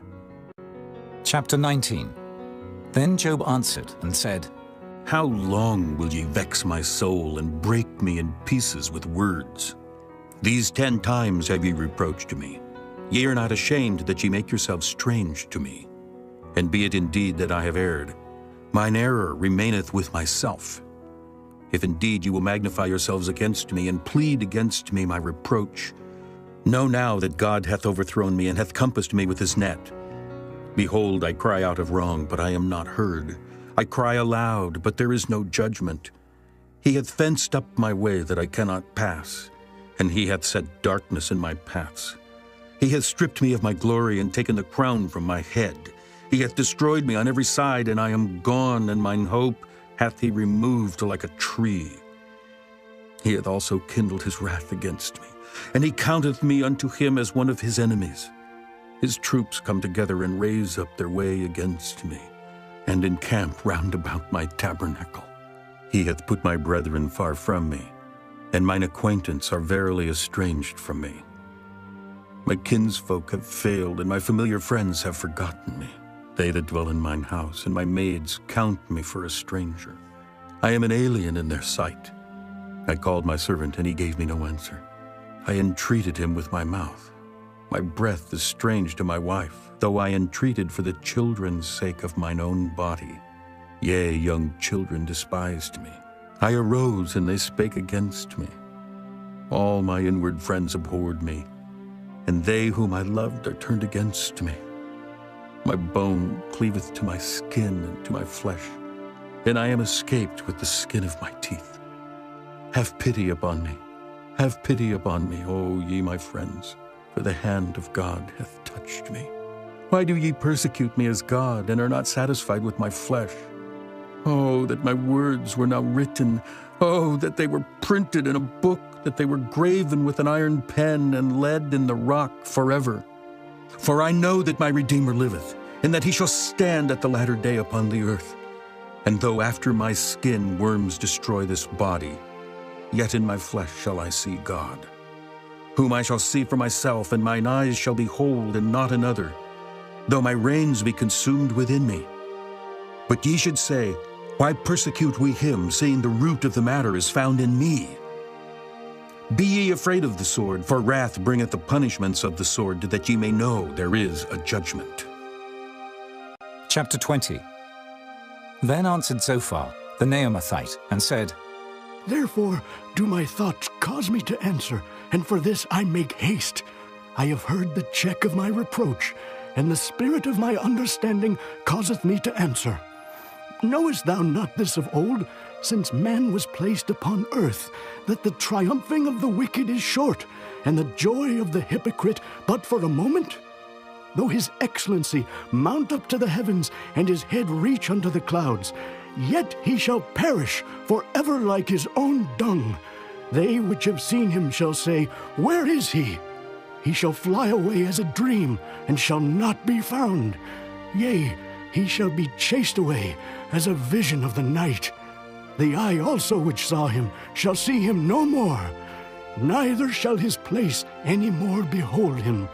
Chapter 19. Then Job answered and said, How long will ye vex my soul, and break me in pieces with words? These 10 times have ye reproached me. Ye are not ashamed that ye make yourselves strange to me. And be it indeed that I have erred, mine error remaineth with myself. If indeed you will magnify yourselves against me, and plead against me my reproach, know now that God hath overthrown me, and hath compassed me with his net. Behold, I cry out of wrong, but I am not heard. I cry aloud, but there is no judgment. He hath fenced up my way that I cannot pass, and he hath set darkness in my paths. He hath stripped me of my glory, and taken the crown from my head. He hath destroyed me on every side, and I am gone, and mine hope hath he removed like a tree. He hath also kindled his wrath against me, and he counteth me unto him as one of his enemies. His troops come together and raise up their way against me, and encamp round about my tabernacle. He hath put my brethren far from me, and mine acquaintance are verily estranged from me. My kinsfolk have failed, and my familiar friends have forgotten me. They that dwell in mine house, and my maids count me for a stranger. I am an alien in their sight. I called my servant, and he gave me no answer. I entreated him with my mouth. My breath is strange to my wife, though I entreated for the children's sake of mine own body. Yea, young children despised me. I arose, and they spake against me. All my inward friends abhorred me, and they whom I loved are turned against me. My bone cleaveth to my skin and to my flesh, and I am escaped with the skin of my teeth. Have pity upon me. Have pity upon me, O ye my friends, for the hand of God hath touched me. Why do ye persecute me as God, and are not satisfied with my flesh? Oh, that my words were now written. Oh, that they were printed in a book, that they were graven with an iron pen and lead in the rock forever. For I know that my Redeemer liveth, and that he shall stand at the latter day upon the earth. And though after my skin worms destroy this body, yet in my flesh shall I see God, whom I shall see for myself, and mine eyes shall behold, and not another, though my reins be consumed within me. But ye should say, why persecute we him, seeing the root of the matter is found in me? Be ye afraid of the sword, for wrath bringeth the punishments of the sword, that ye may know there is a judgment. Chapter 20. Then answered Zophar, the Naamathite, and said, Therefore do my thoughts cause me to answer, and for this I make haste. I have heard the check of my reproach, and the spirit of my understanding causeth me to answer. Knowest thou not this of old, since man was placed upon earth, that the triumphing of the wicked is short, and the joy of the hypocrite but for a moment? Though his excellency mount up to the heavens, and his head reach unto the clouds, yet he shall perish forever like his own dung. They which have seen him shall say, Where is he? He shall fly away as a dream, and shall not be found. Yea, he shall be chased away as a vision of the night. The eye also which saw him shall see him no more, neither shall his place any more behold him.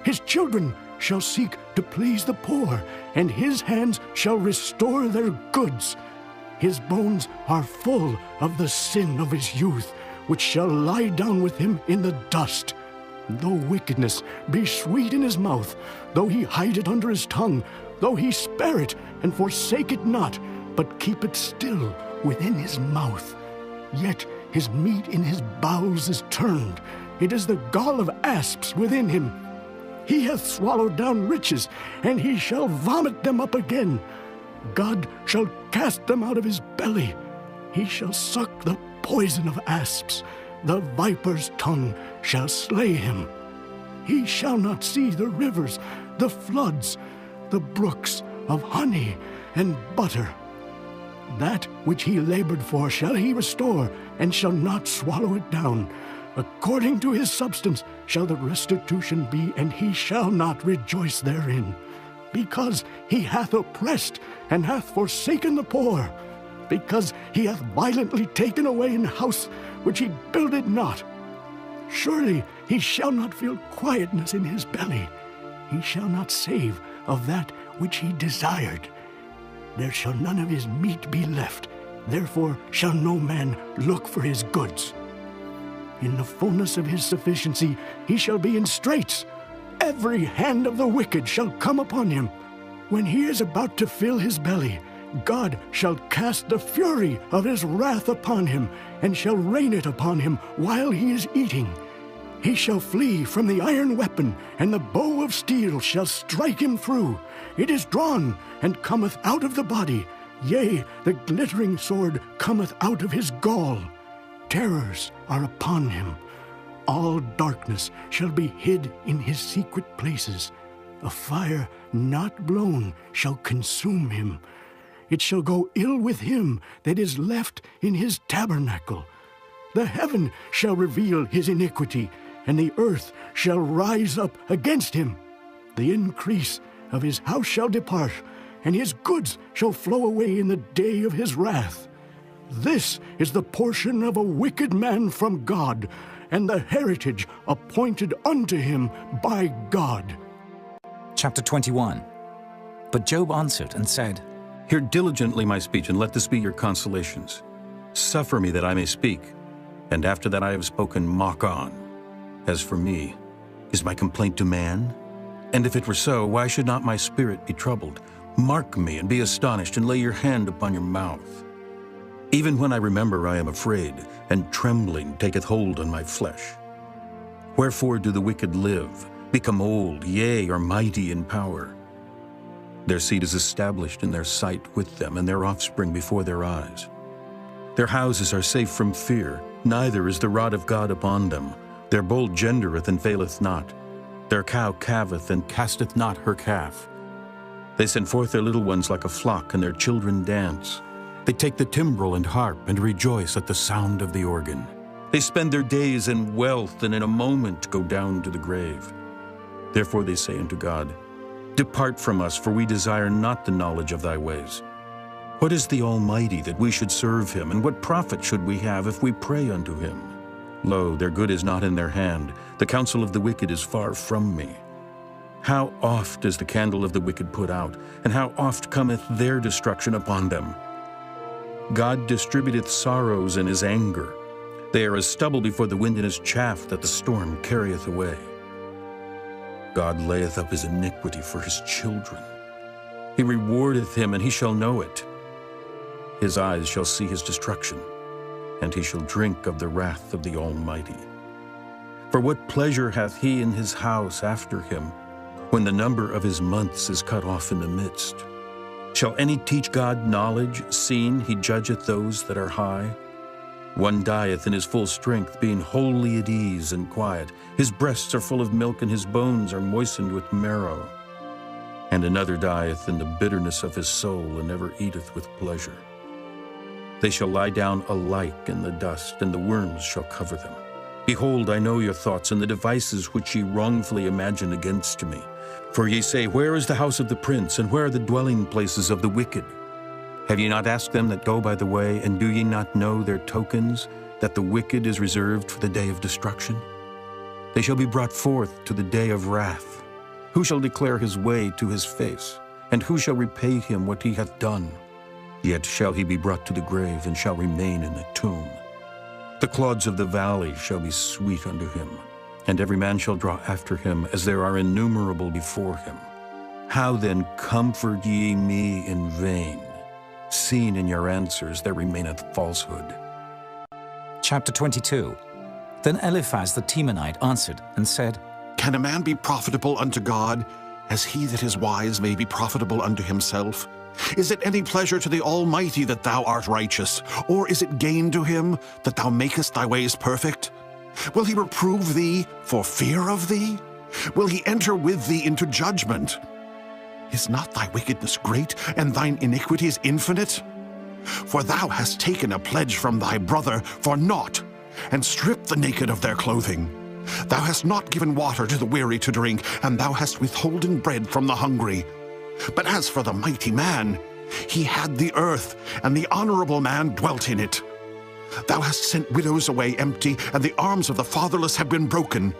His children shall seek to please the poor, and his hands shall restore their goods. His bones are full of the sin of his youth, which shall lie down with him in the dust. Though wickedness be sweet in his mouth, though he hide it under his tongue, though he spare it and forsake it not, but keep it still within his mouth, yet his meat in his bowels is turned. It is the gall of asps within him. He hath swallowed down riches, and he shall vomit them up again. God shall cast them out of his belly. He shall suck the poison of asps. The viper's tongue shall slay him. He shall not see the rivers, the floods, the brooks of honey and butter. That which he labored for shall he restore, and shall not swallow it down. According to his substance shall the restitution be, and he shall not rejoice therein. Because he hath oppressed, and hath forsaken the poor. Because he hath violently taken away an house which he builded not. Surely he shall not feel quietness in his belly. He shall not save of that which he desired. There shall none of his meat be left, therefore shall no man look for his goods. In the fullness of his sufficiency he shall be in straits. Every hand of the wicked shall come upon him. When he is about to fill his belly, God shall cast the fury of his wrath upon him, and shall rain it upon him while he is eating. He shall flee from the iron weapon, and the bow of steel shall strike him through. It is drawn, and cometh out of the body. Yea, the glittering sword cometh out of his gall. Terrors are upon him. all darkness shall be hid in his secret places. A fire not blown shall consume him. It shall go ill with him that is left in his tabernacle. The heaven shall reveal his iniquity, and the earth shall rise up against him. The increase of his house shall depart, and his goods shall flow away in the day of his wrath. This is the portion of a wicked man from God, and the heritage appointed unto him by God. Chapter 21. But Job answered and said, Hear diligently my speech, and let this be your consolations. Suffer me that I may speak, and after that I have spoken, mock on. As for me, is my complaint to man? And if it were so, why should not my spirit be troubled? Mark me and be astonished, and lay your hand upon your mouth. Even when I remember, I am afraid, and trembling taketh hold on my flesh. Wherefore do the wicked live, become old, yea, are mighty in power? Their seed is established in their sight with them, and their offspring before their eyes. Their houses are safe from fear, neither is the rod of God upon them. Their bull gendereth and faileth not. Their cow calveth and casteth not her calf. They send forth their little ones like a flock, and their children dance. They take the timbrel and harp, and rejoice at the sound of the organ. They spend their days in wealth, and in a moment go down to the grave. Therefore they say unto God, Depart from us, for we desire not the knowledge of thy ways. What is the Almighty that we should serve him, and what profit should we have if we pray unto him? Lo, their good is not in their hand, the counsel of the wicked is far from me. How oft is the candle of the wicked put out, and how oft cometh their destruction upon them? God distributeth sorrows in his anger. They are as stubble before the wind, and as chaff that the storm carrieth away. God layeth up his iniquity for his children. He rewardeth him, and he shall know it. His eyes shall see his destruction, and he shall drink of the wrath of the Almighty. For what pleasure hath he in his house after him, when the number of his months is cut off in the midst? Shall any teach God knowledge, seeing he judgeth those that are high? One dieth in his full strength, being wholly at ease and quiet. His breasts are full of milk, and his bones are moistened with marrow. And another dieth in the bitterness of his soul, and never eateth with pleasure. They shall lie down alike in the dust, and the worms shall cover them. Behold, I know your thoughts, and the devices which ye wrongfully imagine against me. For ye say, Where is the house of the prince, and where are the dwelling places of the wicked? Have ye not asked them that go by the way, and do ye not know their tokens, that the wicked is reserved for the day of destruction? They shall be brought forth to the day of wrath. Who shall declare his way to his face? And who shall repay him what he hath done? Yet shall he be brought to the grave, and shall remain in the tomb. The clods of the valley shall be sweet unto him, and every man shall draw after him, as there are innumerable before him. How then comfort ye me in vain? Seeing in your answers there remaineth falsehood. Chapter 22. Then Eliphaz the Temanite answered and said, Can a man be profitable unto God, as he that is wise may be profitable unto himself? Is it any pleasure to the Almighty that thou art righteous? Or is it gain to him that thou makest thy ways perfect? Will he reprove thee for fear of thee? Will he enter with thee into judgment? Is not thy wickedness great, and thine iniquities infinite? For thou hast taken a pledge from thy brother for naught, and stripped the naked of their clothing. Thou hast not given water to the weary to drink, and thou hast withholden bread from the hungry. But as for the mighty man, he had the earth, and the honorable man dwelt in it. Thou hast sent widows away empty, and the arms of the fatherless have been broken.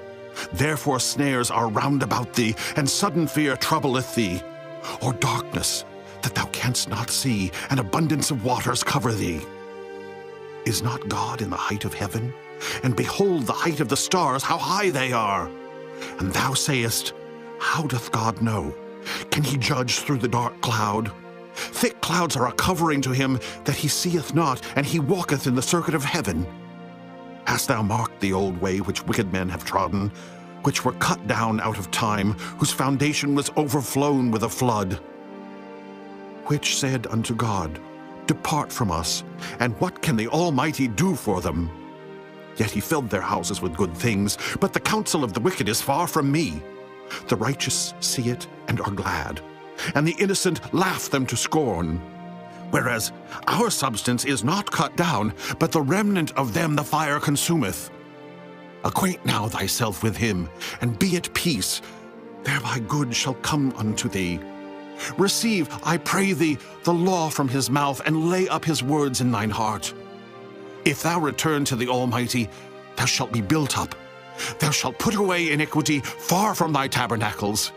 Therefore snares are round about thee, and sudden fear troubleth thee. Or darkness, that thou canst not see, and abundance of waters cover thee. Is not God in the height of heaven? And behold the height of the stars, how high they are! And thou sayest, How doth God know? Can he judge through the dark cloud? Thick clouds are a covering to him that he seeth not, and he walketh in the circuit of heaven. Hast thou marked the old way which wicked men have trodden, which were cut down out of time, whose foundation was overflown with a flood? Which said unto God, Depart from us, and what can the Almighty do for them? Yet he filled their houses with good things, but the counsel of the wicked is far from me. The righteous see it and are glad, and the innocent laugh them to scorn. Whereas our substance is not cut down, but the remnant of them the fire consumeth. Acquaint now thyself with him, and be at peace, thereby good shall come unto thee. Receive, I pray thee, the law from his mouth, and lay up his words in thine heart. If thou return to the Almighty, thou shalt be built up. Thou shalt put away iniquity far from thy tabernacles.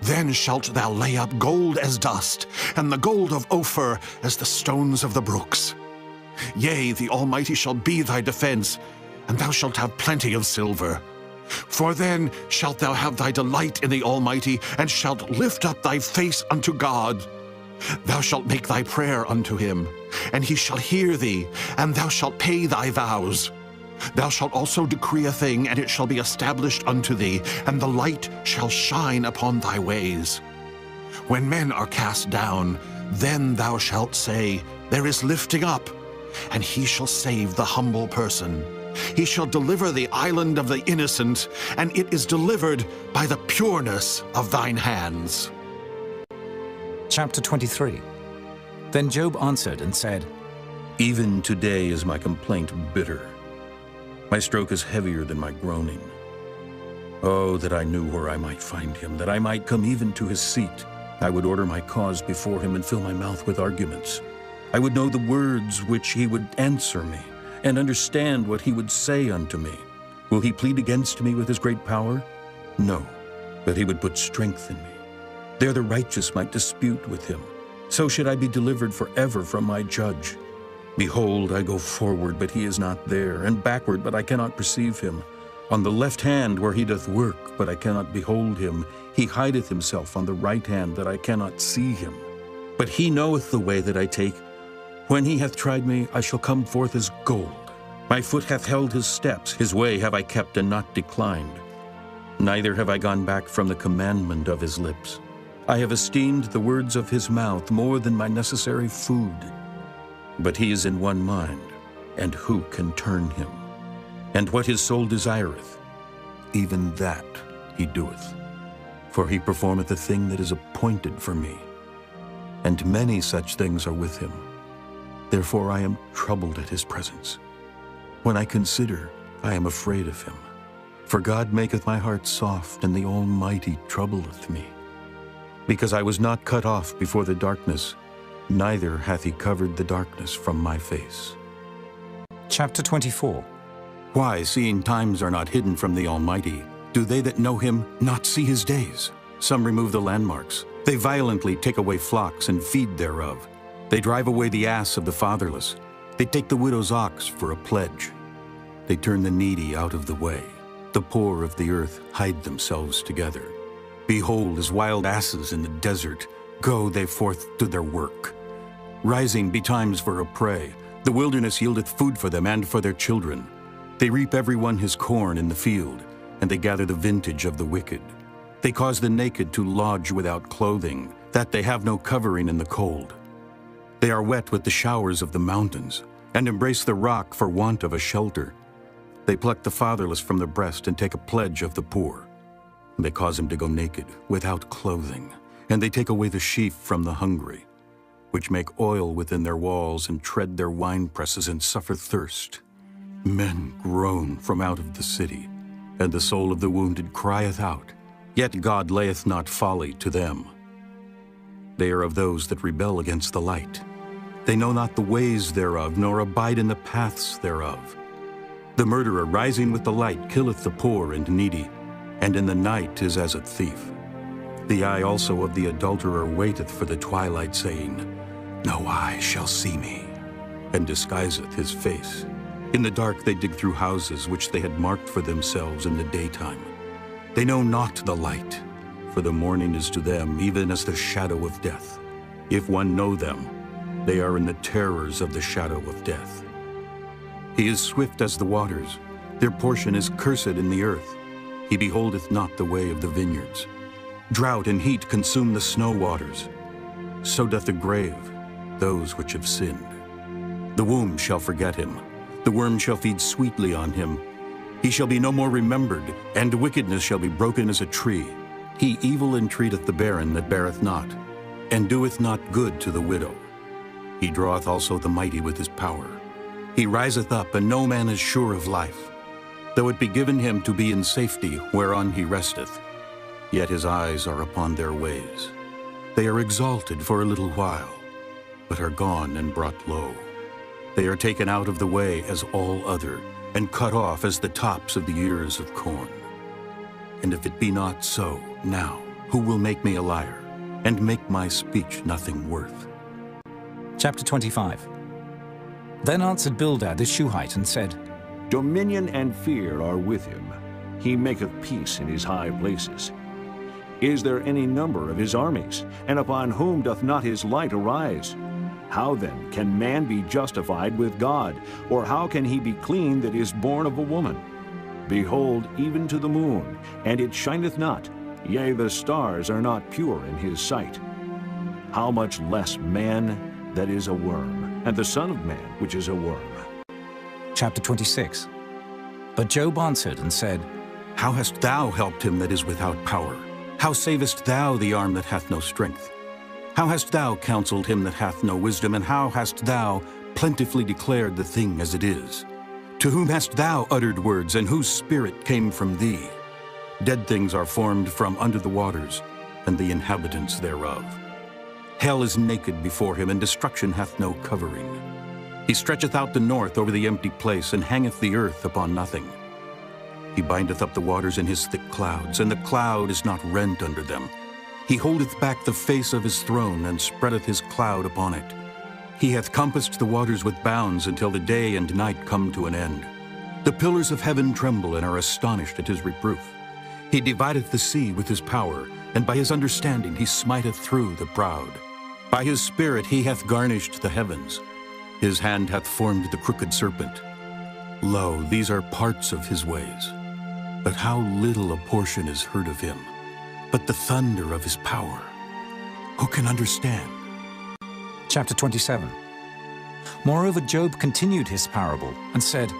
Then shalt thou lay up gold as dust, and the gold of Ophir as the stones of the brooks. Yea, the Almighty shall be thy defense, and thou shalt have plenty of silver. For then shalt thou have thy delight in the Almighty, and shalt lift up thy face unto God. Thou shalt make thy prayer unto him, and he shall hear thee, and thou shalt pay thy vows. Thou shalt also decree a thing, and it shall be established unto thee, and the light shall shine upon thy ways. When men are cast down, then thou shalt say, There is lifting up, and he shall save the humble person. He shall deliver the island of the innocent, and it is delivered by the pureness of thine hands. Chapter 23. Then Job answered and said, Even today is my complaint bitter. My stroke is heavier than my groaning. Oh, that I knew where I might find him, that I might come even to his seat. I would order my cause before him and fill my mouth with arguments. I would know the words which he would answer me, and understand what he would say unto me. Will he plead against me with his great power? No, but he would put strength in me. There the righteous might dispute with him. So should I be delivered forever from my judge. Behold, I go forward, but he is not there, and backward, but I cannot perceive him. On the left hand where he doth work, but I cannot behold him. He hideth himself on the right hand, that I cannot see him. But he knoweth the way that I take. When he hath tried me, I shall come forth as gold. My foot hath held his steps, his way have I kept and not declined. Neither have I gone back from the commandment of his lips. I have esteemed the words of his mouth more than my necessary food. But he is in one mind, and who can turn him? And what his soul desireth, even that he doeth. For he performeth a thing that is appointed for me, and many such things are with him. Therefore I am troubled at his presence. When I consider, I am afraid of him. For God maketh my heart soft, and the Almighty troubleth me. Because I was not cut off before the darkness, neither hath he covered the darkness from my face. Chapter 24. Why, seeing times are not hidden from the Almighty, do they that know him not see his days? Some remove the landmarks. They violently take away flocks and feed thereof. They drive away the ass of the fatherless. They take the widow's ox for a pledge. They turn the needy out of the way. The poor of the earth hide themselves together. Behold, as wild asses in the desert, go they forth to their work. Rising betimes for a prey, the wilderness yieldeth food for them and for their children. They reap every one his corn in the field, and they gather the vintage of the wicked. They cause the naked to lodge without clothing, that they have no covering in the cold. They are wet with the showers of the mountains, and embrace the rock for want of a shelter. They pluck the fatherless from the breast and take a pledge of the poor. They cause him to go naked, without clothing, and they take away the sheaf from the hungry, which make oil within their walls and tread their winepresses and suffer thirst. Men groan from out of the city, and the soul of the wounded crieth out, yet God layeth not folly to them. They are of those that rebel against the light. They know not the ways thereof, nor abide in the paths thereof. The murderer rising with the light killeth the poor and needy, and in the night is as a thief. The eye also of the adulterer waiteth for the twilight, saying, No eye shall see me, and disguiseth his face. In the dark they dig through houses which they had marked for themselves in the daytime. They know not the light, for the morning is to them even as the shadow of death. If one know them, they are in the terrors of the shadow of death. He is swift as the waters, their portion is cursed in the earth. He beholdeth not the way of the vineyards. Drought and heat consume the snow waters. So doth the grave those which have sinned. The womb shall forget him. The The worm shall feed sweetly on him. He shall be no more remembered, and wickedness shall be broken as a tree. He evil entreateth the barren that beareth not, and doeth not good to the widow. He draweth also the mighty with his power. He riseth up, and no man is sure of life. Though it be given him to be in safety, whereon he resteth, yet his eyes are upon their ways. They are exalted for a little while, but are gone and brought low. They are taken out of the way as all other, and cut off as the tops of the ears of corn. And if it be not so, now, who will make me a liar, and make my speech nothing worth? Chapter 25. Then answered Bildad the Shuhite and said, Dominion and fear are with him. He maketh peace in his high places. Is there any number of his armies? And upon whom doth not his light arise? How then can man be justified with God? Or how can he be clean that is born of a woman? Behold, even to the moon, and it shineth not, yea, the stars are not pure in his sight. How much less man that is a worm, and the Son of Man which is a worm? Chapter 26. But Job answered and said, How hast thou helped him that is without power? How savest thou the arm that hath no strength? How hast thou counseled him that hath no wisdom, and how hast thou plentifully declared the thing as it is? To whom hast thou uttered words, and whose spirit came from thee? Dead things are formed from under the waters, and the inhabitants thereof. Hell is naked before him, and destruction hath no covering. He stretcheth out the north over the empty place, and hangeth the earth upon nothing. He bindeth up the waters in his thick clouds, and the cloud is not rent under them. He holdeth back the face of his throne, and spreadeth his cloud upon it. He hath compassed the waters with bounds until the day and night come to an end. The pillars of heaven tremble and are astonished at his reproof. He divideth the sea with his power, and by his understanding he smiteth through the proud. By his spirit he hath garnished the heavens. His hand hath formed the crooked serpent. Lo, these are parts of his ways. But how little a portion is heard of him. But the thunder of his power, who can understand? Chapter 27. Moreover, Job continued his parable and said,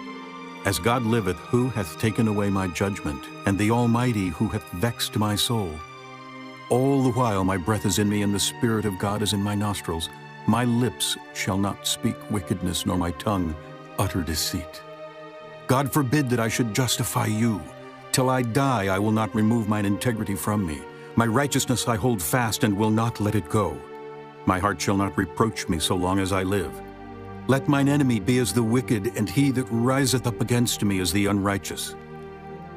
As God liveth, who hath taken away my judgment, and the Almighty who hath vexed my soul? All the while my breath is in me, and the Spirit of God is in my nostrils. My lips shall not speak wickedness, nor my tongue utter deceit. God forbid that I should justify you. Till I die, I will not remove mine integrity from me. My righteousness I hold fast, and will not let it go. My heart shall not reproach me so long as I live. Let mine enemy be as the wicked, and he that riseth up against me as the unrighteous.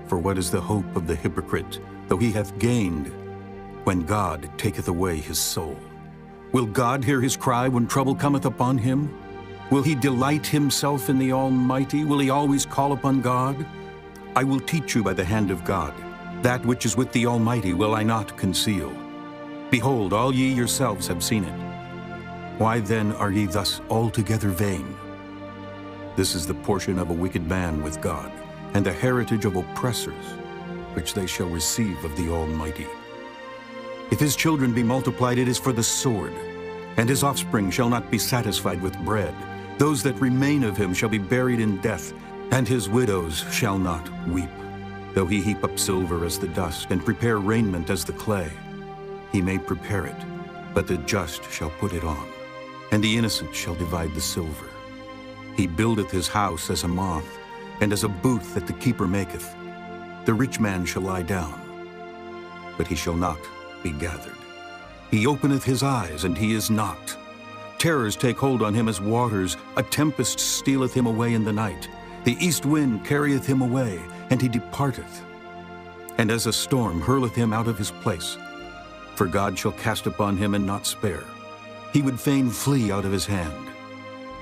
For what is the hope of the hypocrite, though he hath gained, when God taketh away his soul? Will God hear his cry when trouble cometh upon him? Will he delight himself in the Almighty? Will he always call upon God? I will teach you by the hand of God. That which is with the Almighty will I not conceal. Behold, all ye yourselves have seen it. Why then are ye thus altogether vain? This is the portion of a wicked man with God, and the heritage of oppressors, which they shall receive of the Almighty. If his children be multiplied, it is for the sword, and his offspring shall not be satisfied with bread. Those that remain of him shall be buried in death, and his widows shall not weep. Though he heap up silver as the dust, and prepare raiment as the clay, he may prepare it, but the just shall put it on, and the innocent shall divide the silver. He buildeth his house as a moth, and as a booth that the keeper maketh. The rich man shall lie down, but he shall not be gathered. He openeth his eyes, and he is not. Terrors take hold on him as waters. A tempest stealeth him away in the night. The east wind carrieth him away, and he departeth. And as a storm hurleth him out of his place. For God shall cast upon him and not spare. He would fain flee out of his hand.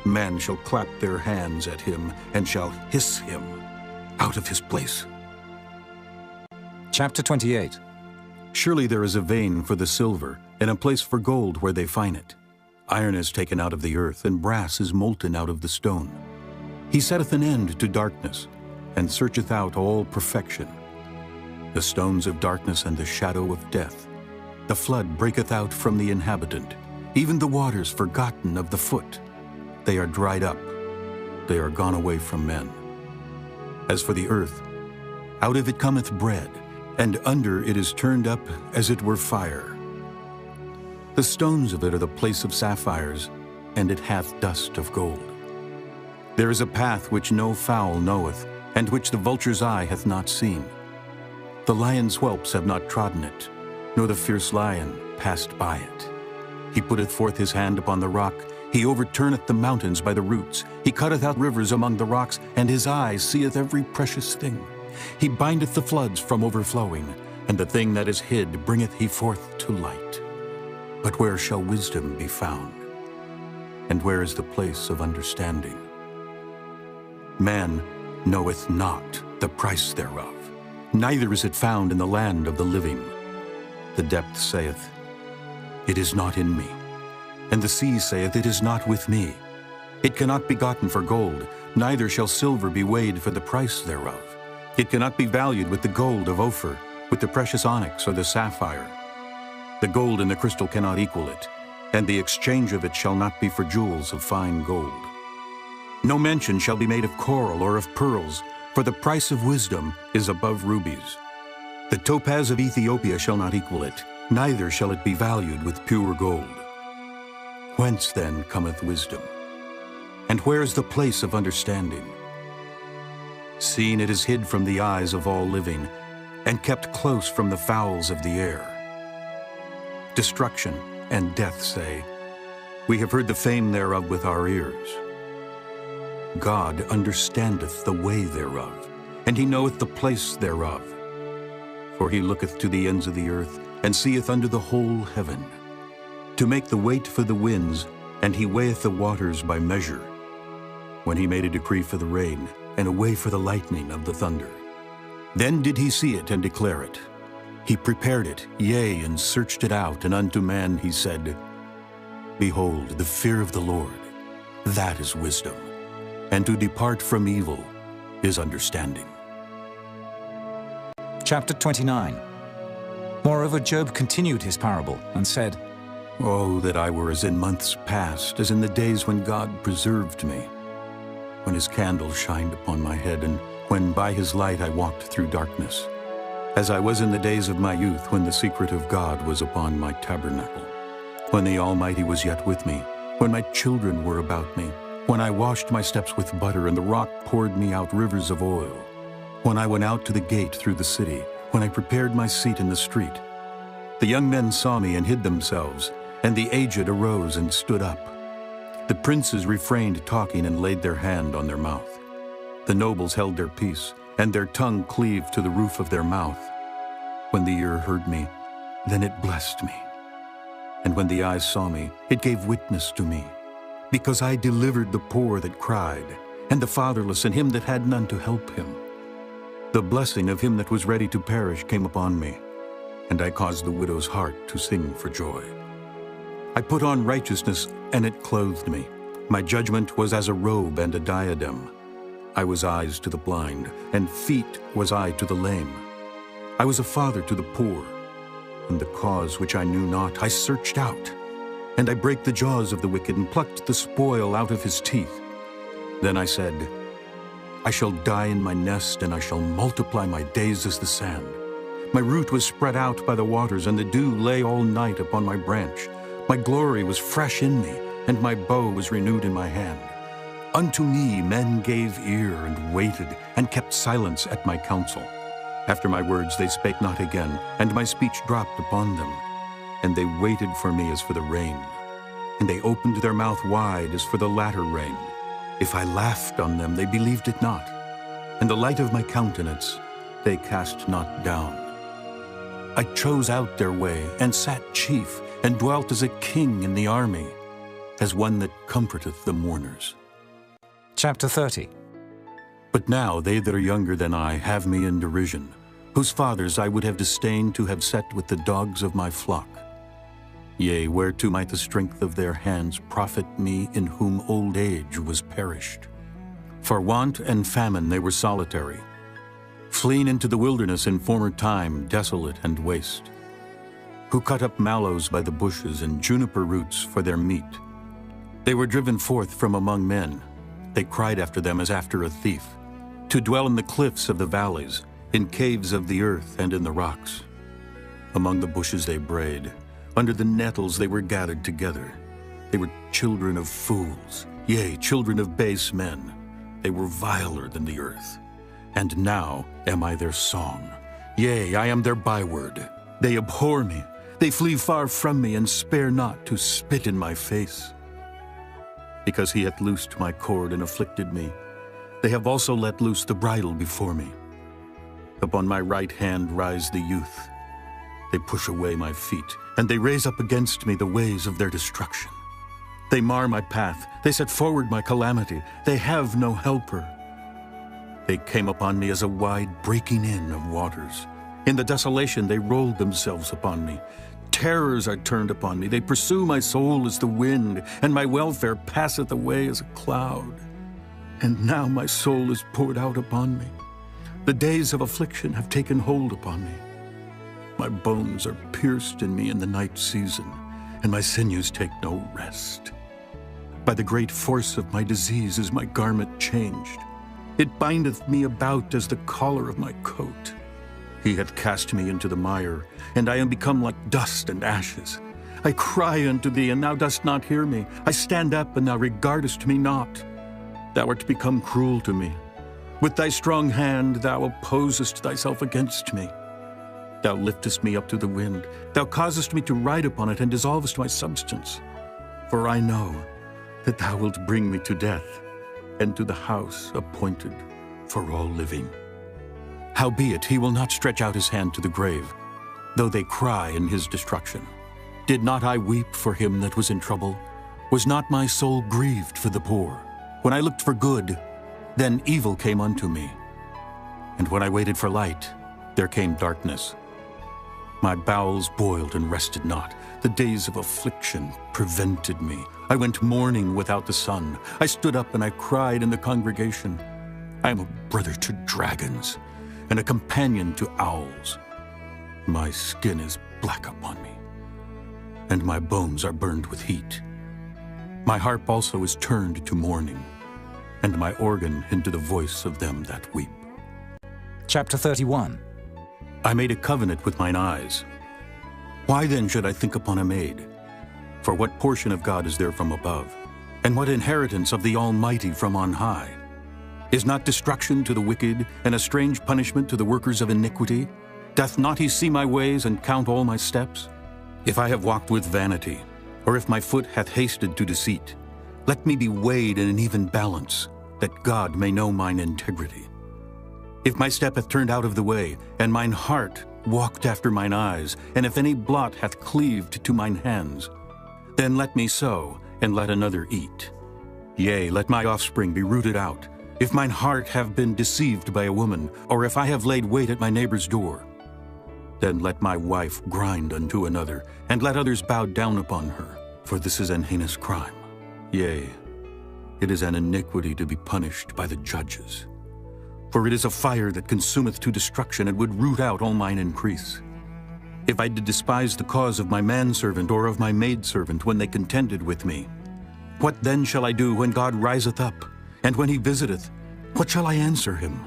Man shall clap their hands at him, and shall hiss him out of his place. Chapter 28. Surely there is a vein for the silver, and a place for gold where they find it. Iron is taken out of the earth, and brass is molten out of the stone. He setteth an end to darkness, and searcheth out all perfection. The stones of darkness and the shadow of death. The flood breaketh out from the inhabitant, even the waters forgotten of the foot. They are dried up. they are gone away from men. As for the earth, out of it cometh bread, and under it is turned up as it were fire. The stones of it are the place of sapphires, and it hath dust of gold. There is a path which no fowl knoweth, and which the vulture's eye hath not seen. The lion's whelps have not trodden it, nor the fierce lion passed by it. He putteth forth his hand upon the rock, he overturneth the mountains by the roots. He cutteth out rivers among the rocks, and his eye seeth every precious thing. He bindeth the floods from overflowing, and the thing that is hid bringeth he forth to light. But where shall wisdom be found? And where is the place of understanding? Man knoweth not the price thereof, neither is it found in the land of the living. The depth saith, It is not in me. And the sea saith, It is not with me. It cannot be gotten for gold, neither shall silver be weighed for the price thereof. It cannot be valued with the gold of Ophir, with the precious onyx or the sapphire. The gold and the crystal cannot equal it, and the exchange of it shall not be for jewels of fine gold. No mention shall be made of coral or of pearls, for the price of wisdom is above rubies. The topaz of Ethiopia shall not equal it, neither shall it be valued with pure gold. Whence then cometh wisdom? And where is the place of understanding? Seeing it is hid from the eyes of all living, and kept close from the fowls of the air. Destruction and death say, We have heard the fame thereof with our ears. God understandeth the way thereof, and he knoweth the place thereof. For he looketh to the ends of the earth, and seeth under the whole heaven, to make the weight for the winds, and he weigheth the waters by measure. When he made a decree for the rain, and a way for the lightning of the thunder. Then did he see it and declare it. He prepared it, yea, and searched it out, and unto man he said, Behold, the fear of the Lord, that is wisdom, and to depart from evil is understanding. Chapter 29. Moreover, Job continued his parable and said, Oh, that I were as in months past, as in the days when God preserved me, when his candle shined upon my head, and when by his light I walked through darkness, as I was in the days of my youth, when the secret of God was upon my tabernacle, when the Almighty was yet with me, when my children were about me, when I washed my steps with butter, and the rock poured me out rivers of oil, when I went out to the gate through the city, when I prepared my seat in the street. The young men saw me and hid themselves, and the aged arose and stood up. The princes refrained talking and laid their hand on their mouth. The nobles held their peace, and their tongue cleaved to the roof of their mouth. When the ear heard me, then it blessed me. And when the eyes saw me, it gave witness to me. Because I delivered the poor that cried, and the fatherless, and him that had none to help him. The blessing of him that was ready to perish came upon me, and I caused the widow's heart to sing for joy. I put on righteousness, and it clothed me. My judgment was as a robe and a diadem. I was eyes to the blind, and feet was I to the lame. I was a father to the poor, and the cause which I knew not I searched out. And I brake the jaws of the wicked, and plucked the spoil out of his teeth. Then I said, I shall die in my nest, and I shall multiply my days as the sand. My root was spread out by the waters, and the dew lay all night upon my branch. My glory was fresh in me, and my bow was renewed in my hand. Unto me men gave ear, and waited, and kept silence at my counsel. After my words they spake not again, and my speech dropped upon them. And they waited for me as for the rain, and they opened their mouth wide as for the latter rain. If I laughed on them, they believed it not, and the light of my countenance they cast not down. I chose out their way, and sat chief, and dwelt as a king in the army, as one that comforteth the mourners. Chapter 30. But now they that are younger than I have me in derision, whose fathers I would have disdained to have set with the dogs of my flock. Yea, whereto might the strength of their hands profit me, in whom old age was perished? For want and famine they were solitary, fleeing into the wilderness in former time, desolate and waste, who cut up mallows by the bushes and juniper roots for their meat. They were driven forth from among men, They cried after them as after a thief, to dwell in the cliffs of the valleys, in caves of the earth and in the rocks. Among the bushes they brayed, under the nettles they were gathered together. They were children of fools, yea, children of base men. They were viler than the earth. And now am I their song. Yea, I am their byword. They abhor me. They flee far from me, and spare not to spit in my face. Because he hath loosed my cord and afflicted me, they have also let loose the bridle before me. Upon my right hand rise the youth. They push away my feet, and they raise up against me the ways of their destruction. They mar my path. They set forward my calamity. They have no helper. They came upon me as a wide breaking in of waters. In the desolation they rolled themselves upon me. Terrors are turned upon me. They pursue my soul as the wind, and my welfare passeth away as a cloud. And now my soul is poured out upon me. The days of affliction have taken hold upon me. My bones are pierced in me in the night season, and my sinews take no rest. By the great force of my disease is my garment changed. It bindeth me about as the collar of my coat. He hath cast me into the mire, and I am become like dust and ashes. I cry unto thee, and thou dost not hear me. I stand up, and thou regardest me not. Thou art become cruel to me. With thy strong hand thou opposest thyself against me. Thou liftest me up to the wind. Thou causest me to ride upon it, and dissolvest my substance. For I know that thou wilt bring me to death, and to the house appointed for all living. Howbeit he will not stretch out his hand to the grave, though they cry in his destruction. Did not I weep for him that was in trouble? Was not my soul grieved for the poor? When I looked for good, then evil came unto me. And when I waited for light, there came darkness. My bowels boiled and rested not. The days of affliction prevented me. I went mourning without the sun. I stood up and I cried in the congregation. I am a brother to dragons, and a companion to owls. My skin is black upon me, and my bones are burned with heat. My harp also is turned to mourning, and my organ into the voice of them that weep. Chapter 31. I made a covenant with mine eyes. Why then should I think upon a maid? For what portion of God is there from above? And what inheritance of the Almighty from on high? Is not destruction to the wicked, and a strange punishment to the workers of iniquity? Doth not he see my ways, and count all my steps? If I have walked with vanity, or if my foot hath hasted to deceit, let me be weighed in an even balance, that God may know mine integrity. If my step hath turned out of the way, and mine heart walked after mine eyes, and if any blot hath cleaved to mine hands, then let me sow, and let another eat. Yea, let my offspring be rooted out, if mine heart have been deceived by a woman, or if I have laid wait at my neighbor's door. Then let my wife grind unto another, and let others bow down upon her, for this is an heinous crime. Yea, it is an iniquity to be punished by the judges. For it is a fire that consumeth to destruction, and would root out all mine increase. If I did despise the cause of my manservant or of my maidservant when they contended with me, what then shall I do when God riseth up? And when he visiteth, what shall I answer him?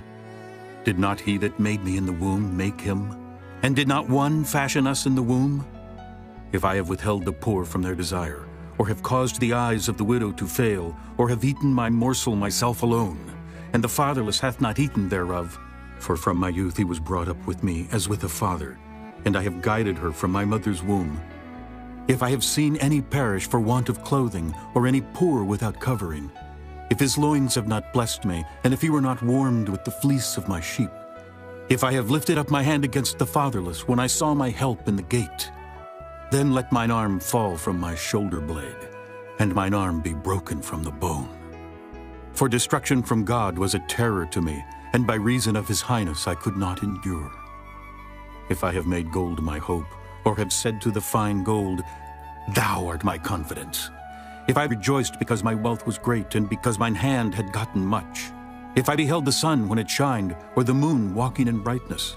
Did not he that made me in the womb make him? And did not one fashion us in the womb? If I have withheld the poor from their desire, or have caused the eyes of the widow to fail, or have eaten my morsel myself alone, and the fatherless hath not eaten thereof, for from my youth he was brought up with me as with a father, and I have guided her from my mother's womb. If I have seen any perish for want of clothing, or any poor without covering, if his loins have not blessed me, and if he were not warmed with the fleece of my sheep, if I have lifted up my hand against the fatherless when I saw my help in the gate, then let mine arm fall from my shoulder blade, and mine arm be broken from the bone. For destruction from God was a terror to me, and by reason of his highness I could not endure. If I have made gold my hope, or have said to the fine gold, Thou art my confidence. If I rejoiced because my wealth was great, and because mine hand had gotten much, if I beheld the sun when it shined, or the moon walking in brightness,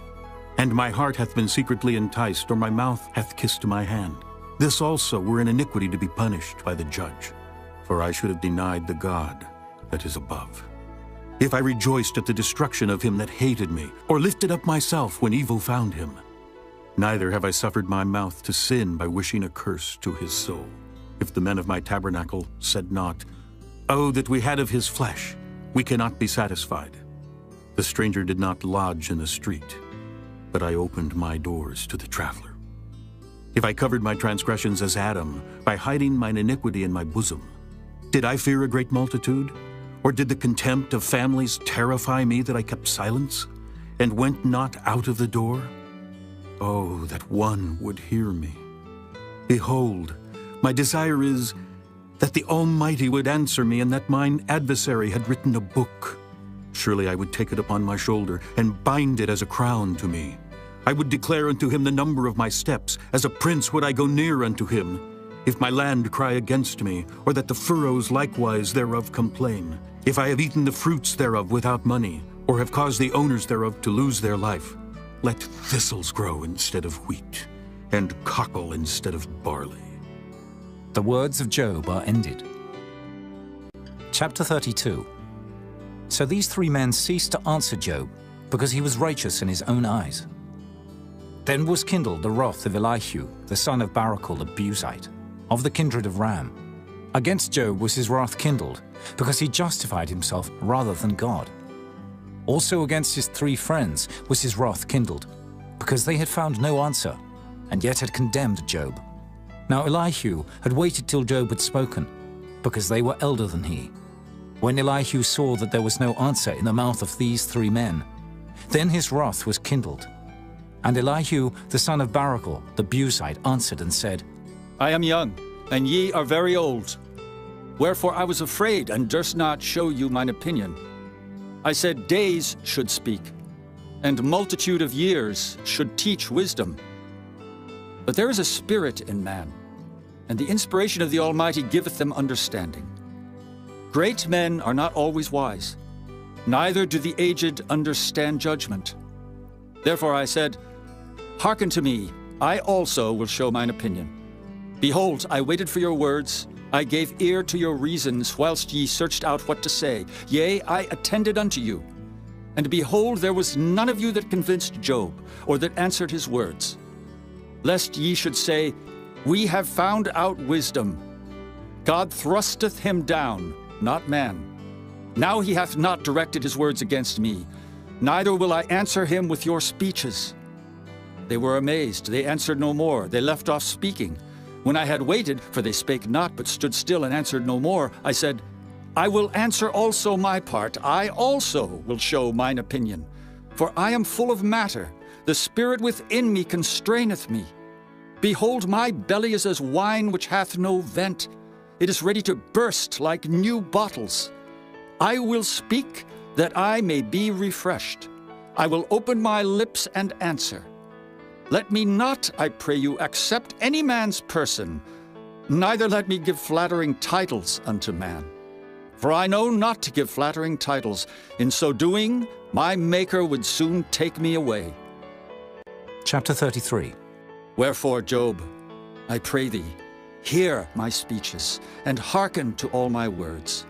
and my heart hath been secretly enticed, or my mouth hath kissed my hand, this also were an iniquity to be punished by the judge. For I should have denied the God, that is above. If I rejoiced at the destruction of him that hated me, or lifted up myself when evil found him, neither have I suffered my mouth to sin by wishing a curse to his soul. If the men of my tabernacle said not, "Oh, that we had of his flesh," we cannot be satisfied. The stranger did not lodge in the street, but I opened my doors to the traveler. If I covered my transgressions as Adam, by hiding mine iniquity in my bosom, did I fear a great multitude? Or did the contempt of families terrify me that I kept silence, and went not out of the door? Oh, that one would hear me. Behold, my desire is that the Almighty would answer me, and that mine adversary had written a book. Surely I would take it upon my shoulder, and bind it as a crown to me. I would declare unto him the number of my steps. As a prince would I go near unto him. If my land cry against me, or that the furrows likewise thereof complain, if I have eaten the fruits thereof without money, or have caused the owners thereof to lose their life, let thistles grow instead of wheat, and cockle instead of barley. The words of Job are ended. Chapter 32. So these three men ceased to answer Job, because he was righteous in his own eyes. Then was kindled the wrath of Elihu, the son of Barachel the Buzite, of the kindred of Ram. Against Job was his wrath kindled, because he justified himself rather than God. Also against his three friends was his wrath kindled, because they had found no answer, and yet had condemned Job. Now Elihu had waited till Job had spoken, because they were elder than he. When Elihu saw that there was no answer in the mouth of these three men, then his wrath was kindled. And Elihu the son of Barachel the Buzite answered and said, I am young, and ye are very old. Wherefore I was afraid, and durst not show you mine opinion. I said, days should speak, and multitude of years should teach wisdom. But there is a spirit in man, and the inspiration of the Almighty giveth them understanding. Great men are not always wise, neither do the aged understand judgment. Therefore I said, hearken to me, I also will show mine opinion. Behold, I waited for your words, I gave ear to your reasons, whilst ye searched out what to say. Yea, I attended unto you. And behold, there was none of you that convinced Job, or that answered his words. Lest ye should say, we have found out wisdom. God thrusteth him down, not man. Now he hath not directed his words against me, neither will I answer him with your speeches. They were amazed, they answered no more, they left off speaking. When I had waited, for they spake not, but stood still and answered no more, I said, I will answer also my part, I also will show mine opinion. For I am full of matter, the spirit within me constraineth me. Behold, my belly is as wine which hath no vent. It is ready to burst like new bottles. I will speak, that I may be refreshed. I will open my lips and answer. Let me not, I pray you, accept any man's person, neither let me give flattering titles unto man. For I know not to give flattering titles. In so doing, my Maker would soon take me away. Chapter 33. Wherefore, Job, I pray thee, hear my speeches, and hearken to all my words.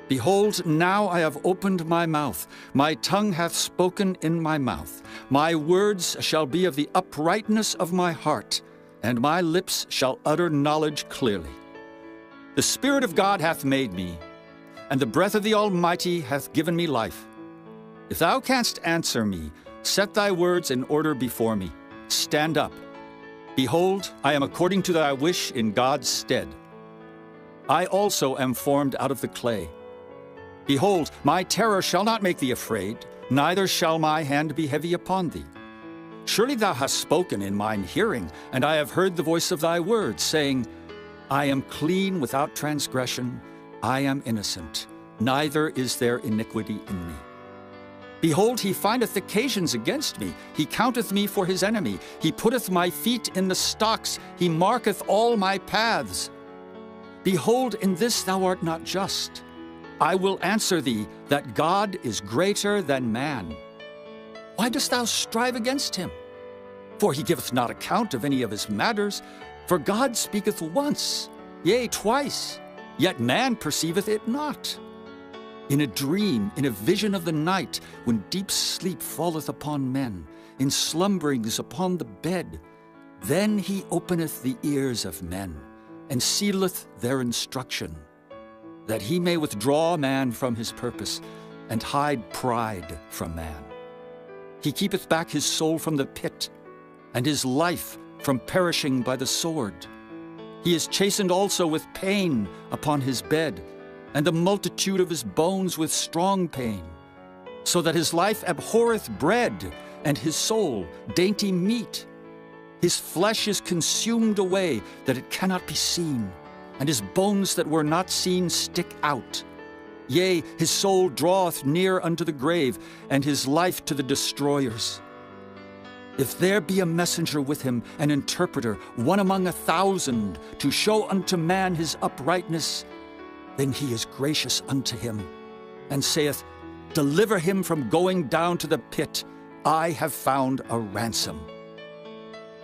Behold, now I have opened my mouth, my tongue hath spoken in my mouth. My words shall be of the uprightness of my heart, and my lips shall utter knowledge clearly. The Spirit of God hath made me, and the breath of the Almighty hath given me life. If thou canst answer me, set thy words in order before me. Stand up. Behold, I am according to thy wish in God's stead. I also am formed out of the clay. Behold, my terror shall not make thee afraid, neither shall my hand be heavy upon thee. Surely thou hast spoken in mine hearing, and I have heard the voice of thy words, saying, I am clean without transgression, I am innocent, neither is there iniquity in me. Behold, he findeth occasions against me, he counteth me for his enemy, he putteth my feet in the stocks, he marketh all my paths. Behold, in this thou art not just. I will answer thee that God is greater than man. Why dost thou strive against him? For he giveth not account of any of his matters. For God speaketh once, yea, twice, yet man perceiveth it not. In a dream, in a vision of the night, when deep sleep falleth upon men, in slumberings upon the bed, then he openeth the ears of men, and sealeth their instruction, that he may withdraw man from his purpose, and hide pride from man. He keepeth back his soul from the pit, and his life from perishing by the sword. He is chastened also with pain upon his bed, and the multitude of his bones with strong pain, so that his life abhorreth bread, and his soul dainty meat. His flesh is consumed away, that it cannot be seen, and his bones that were not seen stick out. Yea, his soul draweth near unto the grave, and his life to the destroyers. If there be a messenger with him, an interpreter, one among 1,000, to show unto man his uprightness, then he is gracious unto him, and saith, Deliver him from going down to the pit. I have found a ransom.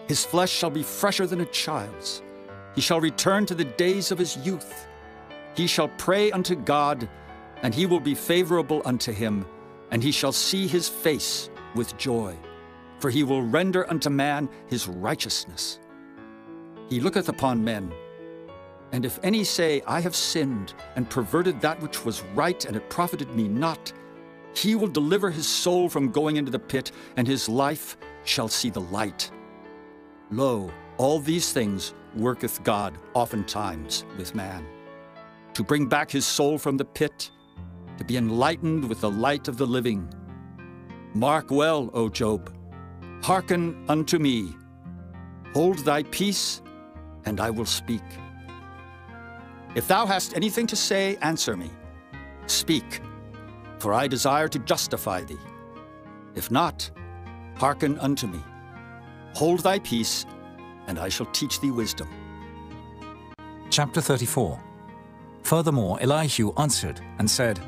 His flesh shall be fresher than a child's. He shall return to the days of his youth. He shall pray unto God, and he will be favorable unto him, and he shall see his face with joy. For he will render unto man his righteousness. He looketh upon men, and if any say, I have sinned, and perverted that which was right, and it profited me not, he will deliver his soul from going into the pit, and his life shall see the light. Lo, all these things worketh God oftentimes with man, to bring back his soul from the pit, to be enlightened with the light of the living. Mark well, O Job, hearken unto me. Hold thy peace, and I will speak. If thou hast anything to say, answer me. Speak, for I desire to justify thee. If not, hearken unto me. Hold thy peace, and I shall teach thee wisdom. Chapter 34. Furthermore, Elihu answered and said,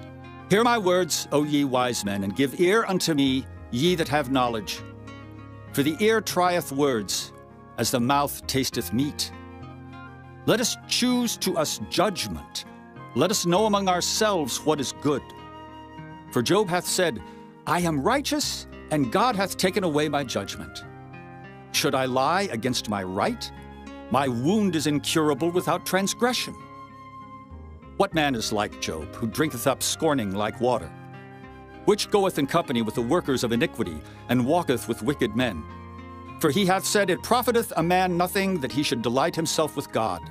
Hear my words, O ye wise men, and give ear unto me, ye that have knowledge. For the ear trieth words, as the mouth tasteth meat. Let us choose to us judgment. Let us know among ourselves what is good. For Job hath said, I am righteous, and God hath taken away my judgment. Should I lie against my right? My wound is incurable without transgression. What man is like Job, who drinketh up scorning like water? Which goeth in company with the workers of iniquity, and walketh with wicked men? For he hath said, It profiteth a man nothing that he should delight himself with God.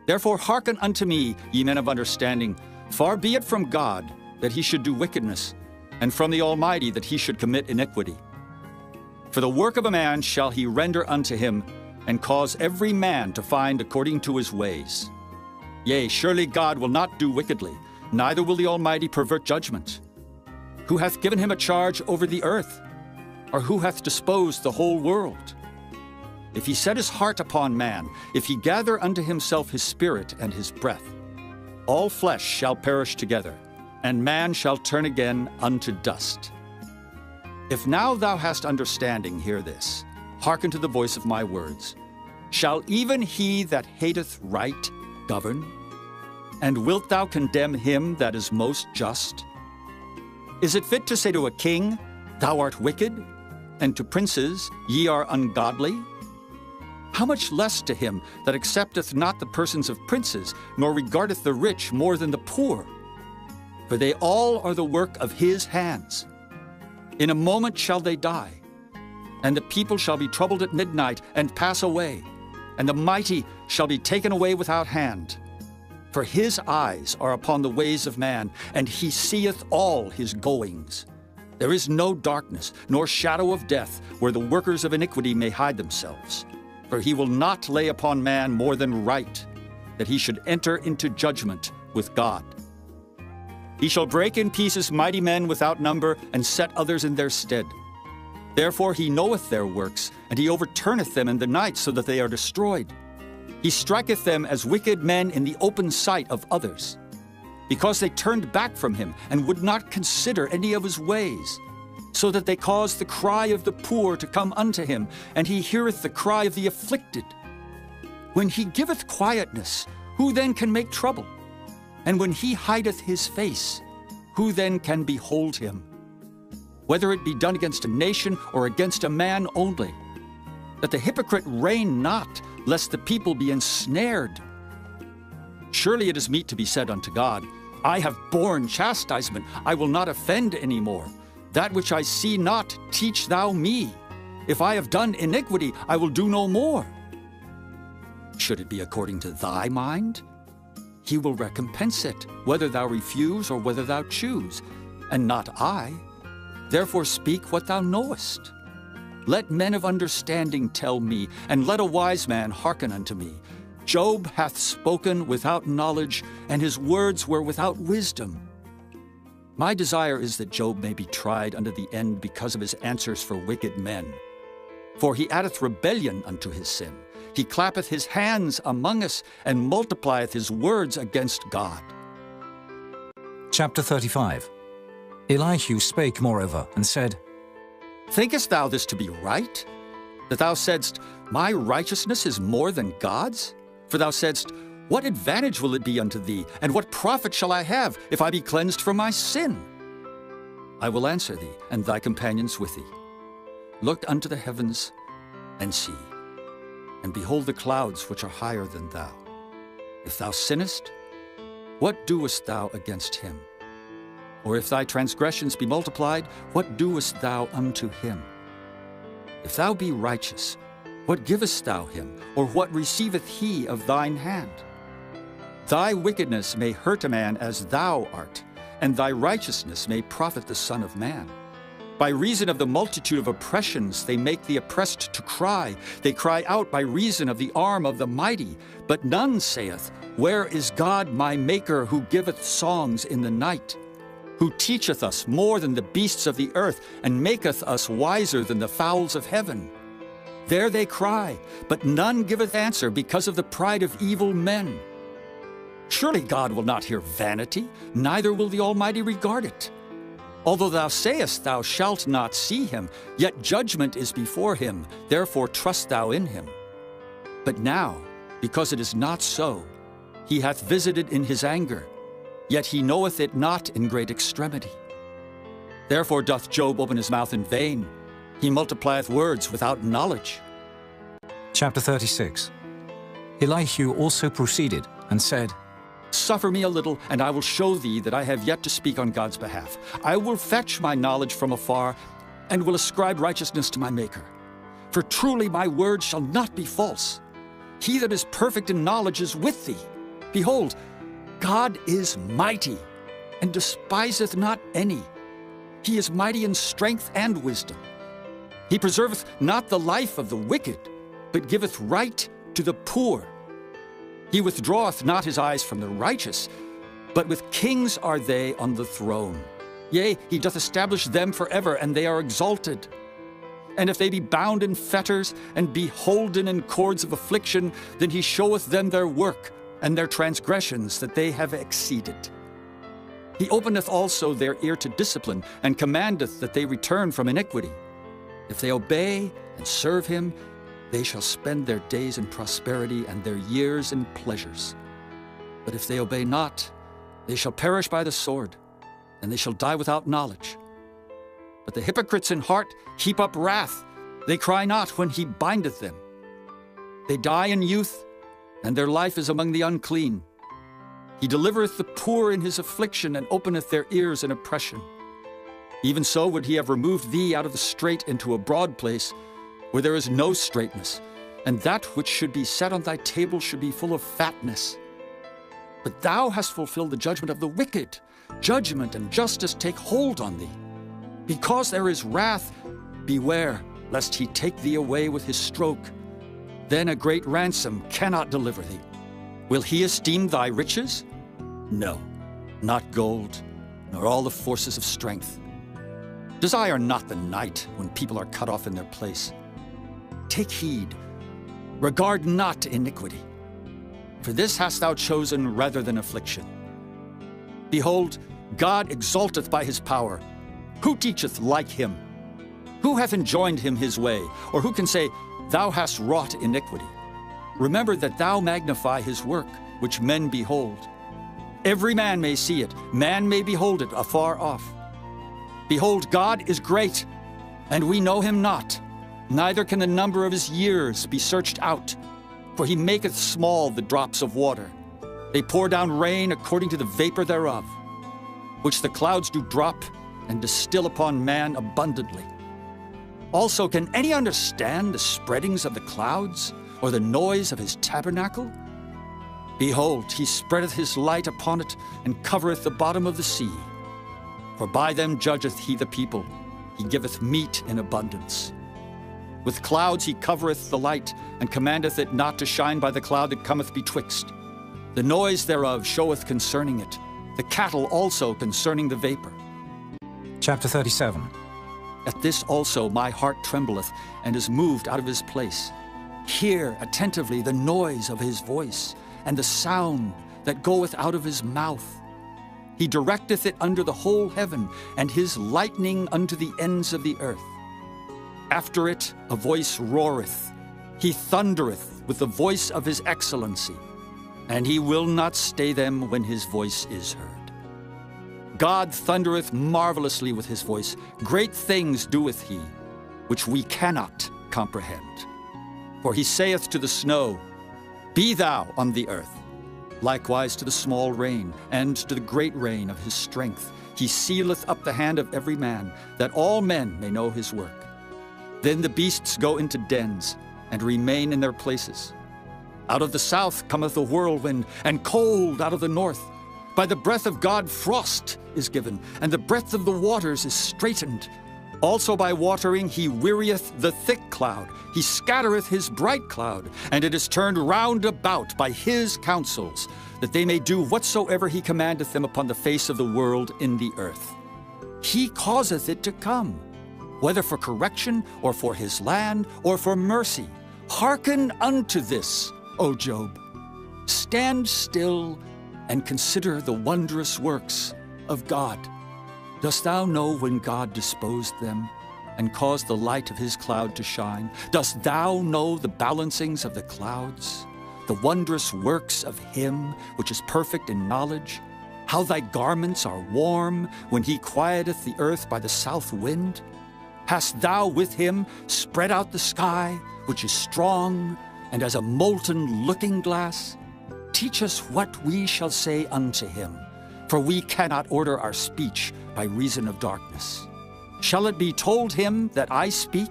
Therefore hearken unto me, ye men of understanding. Far be it from God that he should do wickedness, and from the Almighty that he should commit iniquity. For the work of a man shall he render unto him, and cause every man to find according to his ways. Yea, surely God will not do wickedly, neither will the Almighty pervert judgment. Who hath given him a charge over the earth? Or who hath disposed the whole world? If he set his heart upon man, if he gather unto himself his spirit and his breath, all flesh shall perish together, and man shall turn again unto dust. If now thou hast understanding, hear this. Hearken to the voice of my words. Shall even he that hateth right govern? And wilt thou condemn him that is most just? Is it fit to say to a king, Thou art wicked, and to princes, Ye are ungodly? How much less to him that accepteth not the persons of princes, nor regardeth the rich more than the poor? For they all are the work of his hands. In a moment shall they die, and the people shall be troubled at midnight, and pass away, and the mighty shall be taken away without hand. For his eyes are upon the ways of man, and he seeth all his goings. There is no darkness, nor shadow of death, where the workers of iniquity may hide themselves. For he will not lay upon man more than right, that he should enter into judgment with God. He shall break in pieces mighty men without number, and set others in their stead. Therefore he knoweth their works, and he overturneth them in the night, so that they are destroyed. He striketh them as wicked men in the open sight of others, because they turned back from him, and would not consider any of his ways, so that they caused the cry of the poor to come unto him, and he heareth the cry of the afflicted. When he giveth quietness, who then can make trouble? And when he hideth his face, who then can behold him? Whether it be done against a nation or against a man only, that the hypocrite reign not, lest the people be ensnared. Surely it is meet to be said unto God, I have borne chastisement, I will not offend any more. That which I see not, teach thou me. If I have done iniquity, I will do no more. Should it be according to thy mind? He will recompense it, whether thou refuse or whether thou choose, and not I. Therefore speak what thou knowest. Let men of understanding tell me, and let a wise man hearken unto me. Job hath spoken without knowledge, and his words were without wisdom. My desire is that Job may be tried unto the end because of his answers for wicked men. For he addeth rebellion unto his sin. He clappeth his hands among us, and multiplieth his words against God. Chapter 35. Elihu spake moreover, and said, Thinkest thou this to be right? That thou saidst, My righteousness is more than God's? For thou saidst, What advantage will it be unto thee, and what profit shall I have, if I be cleansed from my sin? I will answer thee, and thy companions with thee. Look unto the heavens, and see, and behold the clouds which are higher than thou. If thou sinnest, what doest thou against him? Or if thy transgressions be multiplied, what doest thou unto him? If thou be righteous, what givest thou him, or what receiveth he of thine hand? Thy wickedness may hurt a man as thou art, and thy righteousness may profit the Son of Man. By reason of the multitude of oppressions they make the oppressed to cry. They cry out by reason of the arm of the mighty. But none saith, Where is God my Maker, who giveth songs in the night? Who teacheth us more than the beasts of the earth, and maketh us wiser than the fowls of heaven? There they cry, but none giveth answer because of the pride of evil men. Surely God will not hear vanity, neither will the Almighty regard it. Although thou sayest thou shalt not see him, yet judgment is before him, therefore trust thou in him. But now, because it is not so, he hath visited in his anger, yet he knoweth it not in great extremity. Therefore doth Job open his mouth in vain, he multiplieth words without knowledge. Chapter 36. Elihu also proceeded, and said, Suffer me a little, and I will show thee that I have yet to speak on God's behalf. I will fetch my knowledge from afar, and will ascribe righteousness to my Maker. For truly my word shall not be false. He that is perfect in knowledge is with thee. Behold, God is mighty, and despiseth not any. He is mighty in strength and wisdom. He preserveth not the life of the wicked, but giveth right to the poor. He withdraweth not his eyes from the righteous, but with kings are they on the throne. Yea, he doth establish them forever, and they are exalted. And if they be bound in fetters, and be holden in cords of affliction, then he showeth them their work, and their transgressions that they have exceeded. He openeth also their ear to discipline, and commandeth that they return from iniquity. If they obey and serve him, they shall spend their days in prosperity and their years in pleasures. But if they obey not, they shall perish by the sword, and they shall die without knowledge. But the hypocrites in heart heap up wrath. They cry not when he bindeth them. They die in youth, and their life is among the unclean. He delivereth the poor in his affliction, and openeth their ears in oppression. Even so would he have removed thee out of the strait into a broad place, where there is no straightness, and that which should be set on thy table should be full of fatness. But thou hast fulfilled the judgment of the wicked. Judgment and justice take hold on thee. Because there is wrath, beware, lest he take thee away with his stroke. Then a great ransom cannot deliver thee. Will he esteem thy riches? No, not gold, nor all the forces of strength. Desire not the night when people are cut off in their place. Take heed, regard not iniquity, for this hast thou chosen rather than affliction. Behold, God exalteth by his power. Who teacheth like him? Who hath enjoined him his way, or who can say, Thou hast wrought iniquity? Remember that thou magnify his work, which men behold. Every man may see it, man may behold it afar off. Behold, God is great, and we know him not, neither can the number of his years be searched out. For he maketh small the drops of water. They pour down rain according to the vapor thereof, which the clouds do drop and distill upon man abundantly. Also, can any understand the spreadings of the clouds, or the noise of his tabernacle? Behold, he spreadeth his light upon it, and covereth the bottom of the sea. For by them judgeth he the people, he giveth meat in abundance. With clouds he covereth the light, and commandeth it not to shine by the cloud that cometh betwixt. The noise thereof showeth concerning it, the cattle also concerning the vapor. Chapter 37. At this also my heart trembleth, and is moved out of his place. Hear attentively the noise of his voice, and the sound that goeth out of his mouth. He directeth it under the whole heaven, and his lightning unto the ends of the earth. After it a voice roareth. He thundereth with the voice of his excellency, and he will not stay them when his voice is heard. God thundereth marvelously with his voice. Great things doeth he, which we cannot comprehend. For he saith to the snow, Be thou on the earth. Likewise to the small rain, and to the great rain of his strength. He sealeth up the hand of every man, that all men may know his work. Then the beasts go into dens, and remain in their places. Out of the south cometh a whirlwind, and cold out of the north. By the breath of God frost is given, and the breadth of the waters is straitened. Also by watering he wearieth the thick cloud. He scattereth his bright cloud, and it is turned round about by his counsels, that they may do whatsoever he commandeth them upon the face of the world in the earth. He causeth it to come, whether for correction, or for his land, or for mercy. Hearken unto this, O Job. Stand still and consider the wondrous works of God. Dost thou know when God disposed them, and caused the light of his cloud to shine? Dost thou know the balancings of the clouds, the wondrous works of him which is perfect in knowledge? How thy garments are warm when he quieteth the earth by the south wind? Hast thou with him spread out the sky, which is strong, and as a molten looking-glass? Teach us what we shall say unto him, for we cannot order our speech by reason of darkness. Shall it be told him that I speak?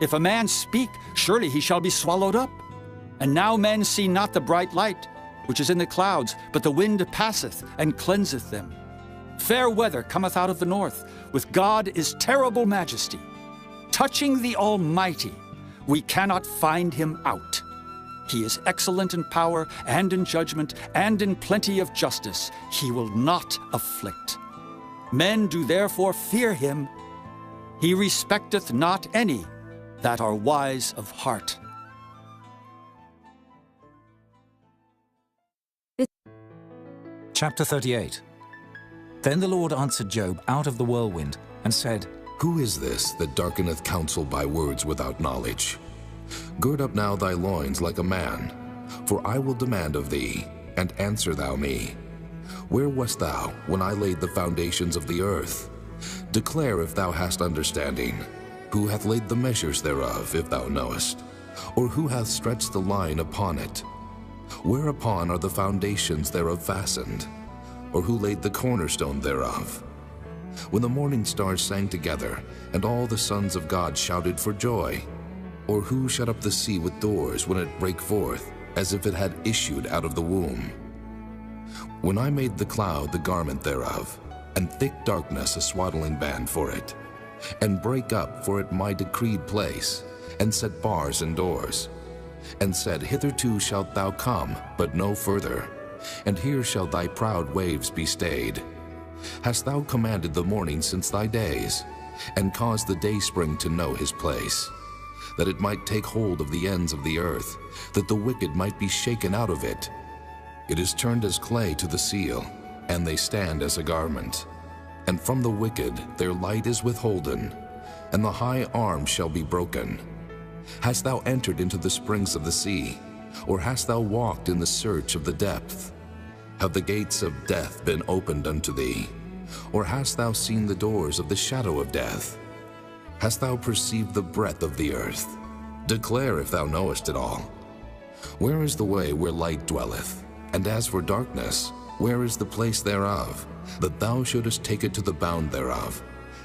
If a man speak, surely he shall be swallowed up. And now men see not the bright light, which is in the clouds, but the wind passeth and cleanseth them. Fair weather cometh out of the north. With God is terrible majesty. Touching the Almighty, we cannot find him out. He is excellent in power and in judgment and in plenty of justice. He will not afflict. Men do therefore fear him. He respecteth not any that are wise of heart. Chapter 38. Then the Lord answered Job out of the whirlwind, and said, Who is this that darkeneth counsel by words without knowledge? Gird up now thy loins like a man, for I will demand of thee, and answer thou me. Where wast thou when I laid the foundations of the earth? Declare if thou hast understanding. Who hath laid the measures thereof, if thou knowest? Or who hath stretched the line upon it? Whereupon are the foundations thereof fastened? Or who laid the cornerstone thereof? When the morning stars sang together, and all the sons of God shouted for joy? Or who shut up the sea with doors when it brake forth, as if it had issued out of the womb? When I made the cloud the garment thereof, and thick darkness a swaddling band for it, and brake up for it my decreed place, and set bars and doors, and said, Hitherto shalt thou come, but no further, and here shall thy proud waves be stayed. Hast thou commanded the morning since thy days, and caused the dayspring to know his place, that it might take hold of the ends of the earth, that the wicked might be shaken out of it? It is turned as clay to the seal, and they stand as a garment. And from the wicked their light is withholden, and the high arm shall be broken. Hast thou entered into the springs of the sea, or hast thou walked in the search of the depth? Have the gates of death been opened unto thee? Or hast thou seen the doors of the shadow of death? Hast thou perceived the breadth of the earth? Declare if thou knowest it all. Where is the way where light dwelleth? And as for darkness, where is the place thereof? That thou shouldest take it to the bound thereof,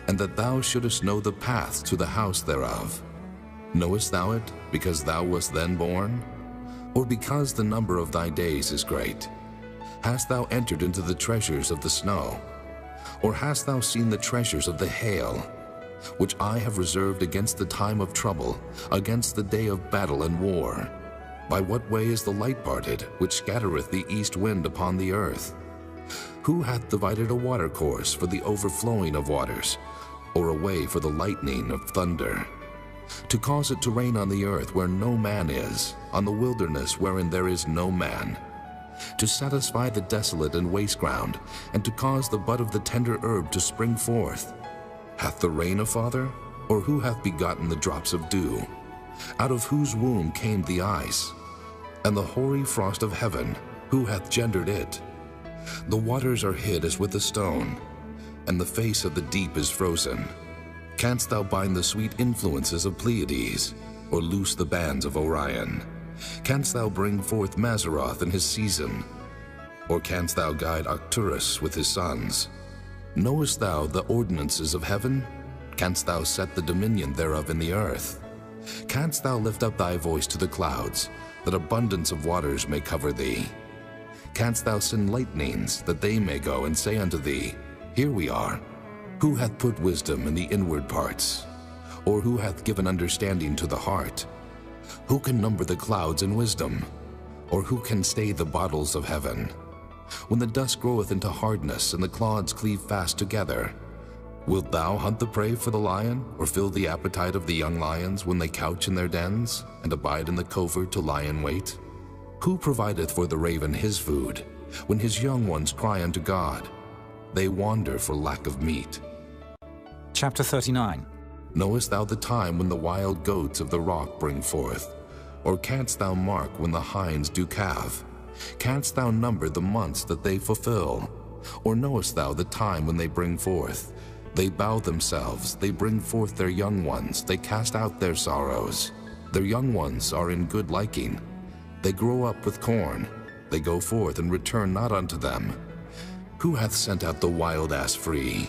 and that thou shouldest know the path to the house thereof. Knowest thou it, because thou wast then born? Or because the number of thy days is great? Hast thou entered into the treasures of the snow? Or hast thou seen the treasures of the hail, which I have reserved against the time of trouble, against the day of battle and war? By what way is the light parted, which scattereth the east wind upon the earth? Who hath divided a watercourse for the overflowing of waters, or a way for the lightning of thunder? To cause it to rain on the earth where no man is, on the wilderness wherein there is no man, to satisfy the desolate and waste ground, and to cause the bud of the tender herb to spring forth. Hath the rain a father, or who hath begotten the drops of dew? Out of whose womb came the ice? And the hoary frost of heaven, who hath gendered it? The waters are hid as with a stone, and the face of the deep is frozen. Canst thou bind the sweet influences of Pleiades, or loose the bands of Orion? Canst thou bring forth Mazzaroth in his season? Or canst thou guide Arcturus with his sons? Knowest thou the ordinances of heaven? Canst thou set the dominion thereof in the earth? Canst thou lift up thy voice to the clouds, that abundance of waters may cover thee? Canst thou send lightnings, that they may go and say unto thee, Here we are? Who hath put wisdom in the inward parts? Or who hath given understanding to the heart? Who can number the clouds in wisdom? Or who can stay the bottles of heaven? When the dust groweth into hardness, and the clods cleave fast together, wilt thou hunt the prey for the lion, or fill the appetite of the young lions when they couch in their dens, and abide in the covert to lie in wait? Who provideth for the raven his food, when his young ones cry unto God? They wander for lack of meat. Chapter 39. Knowest thou the time when the wild goats of the rock bring forth? Or canst thou mark when the hinds do calve? Canst thou number the months that they fulfill? Or knowest thou the time when they bring forth? They bow themselves, they bring forth their young ones, they cast out their sorrows. Their young ones are in good liking. They grow up with corn. They go forth and return not unto them. Who hath sent out the wild ass free?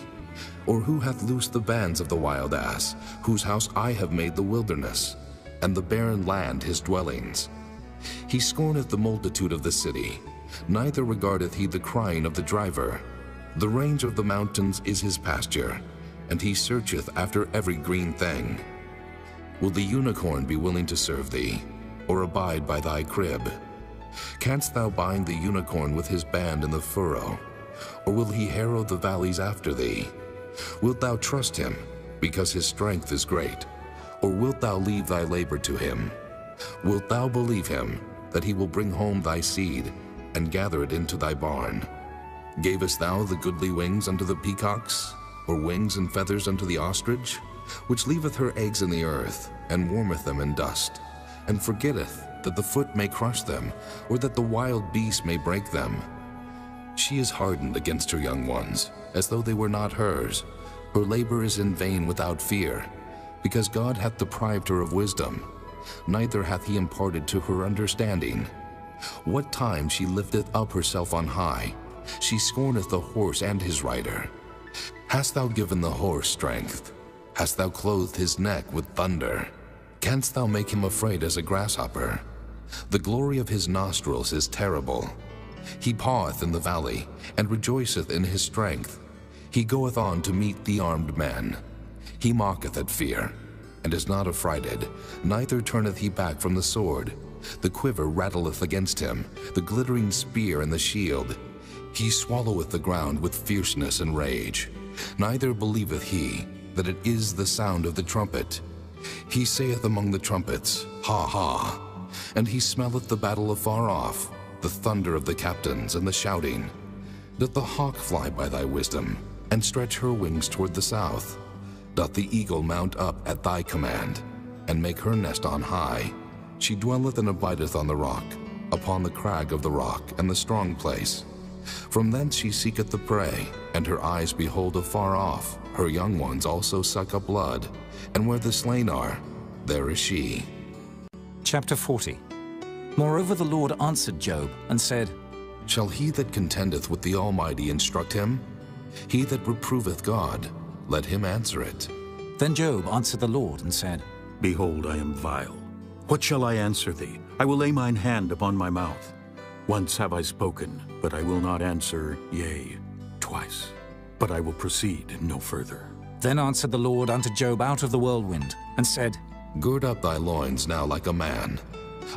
Or who hath loosed the bands of the wild ass, whose house I have made the wilderness, and the barren land his dwellings? He scorneth the multitude of the city, neither regardeth he the crying of the driver. The range of the mountains is his pasture, and he searcheth after every green thing. Will the unicorn be willing to serve thee, or abide by thy crib? Canst thou bind the unicorn with his band in the furrow, or will he harrow the valleys after thee? Wilt thou trust him, because his strength is great, or wilt thou leave thy labor to him? Wilt thou believe him, that he will bring home thy seed, and gather it into thy barn? Gavest thou the goodly wings unto the peacocks, or wings and feathers unto the ostrich, which leaveth her eggs in the earth, and warmeth them in dust, and forgetteth that the foot may crush them, or that the wild beast may break them? She is hardened against her young ones, as though they were not hers. Her labor is in vain without fear, because God hath deprived her of wisdom, neither hath he imparted to her understanding. What time she lifteth up herself on high, she scorneth the horse and his rider. Hast thou given the horse strength? Hast thou clothed his neck with thunder? Canst thou make him afraid as a grasshopper? The glory of his nostrils is terrible. He paweth in the valley, and rejoiceth in his strength. He goeth on to meet the armed men. He mocketh at fear, and is not affrighted, neither turneth he back from the sword. The quiver rattleth against him, the glittering spear and the shield. He swalloweth the ground with fierceness and rage. Neither believeth he that it is the sound of the trumpet. He saith among the trumpets, Ha ha! And he smelleth the battle afar off, the thunder of the captains and the shouting. Doth the hawk fly by thy wisdom, and stretch her wings toward the south? Doth the eagle mount up at thy command, and make her nest on high? She dwelleth and abideth on the rock, upon the crag of the rock and the strong place. From thence she seeketh the prey, and her eyes behold afar off. Her young ones also suck up blood, and where the slain are, there is she. Chapter 40. Moreover the Lord answered Job and said, Shall he that contendeth with the Almighty instruct him? He that reproveth God, let him answer it. Then Job answered the Lord and said, Behold, I am vile. What shall I answer thee? I will lay mine hand upon my mouth. Once have I spoken, but I will not answer, yea, twice. But I will proceed no further. Then answered the Lord unto Job out of the whirlwind, and said, Gird up thy loins now like a man.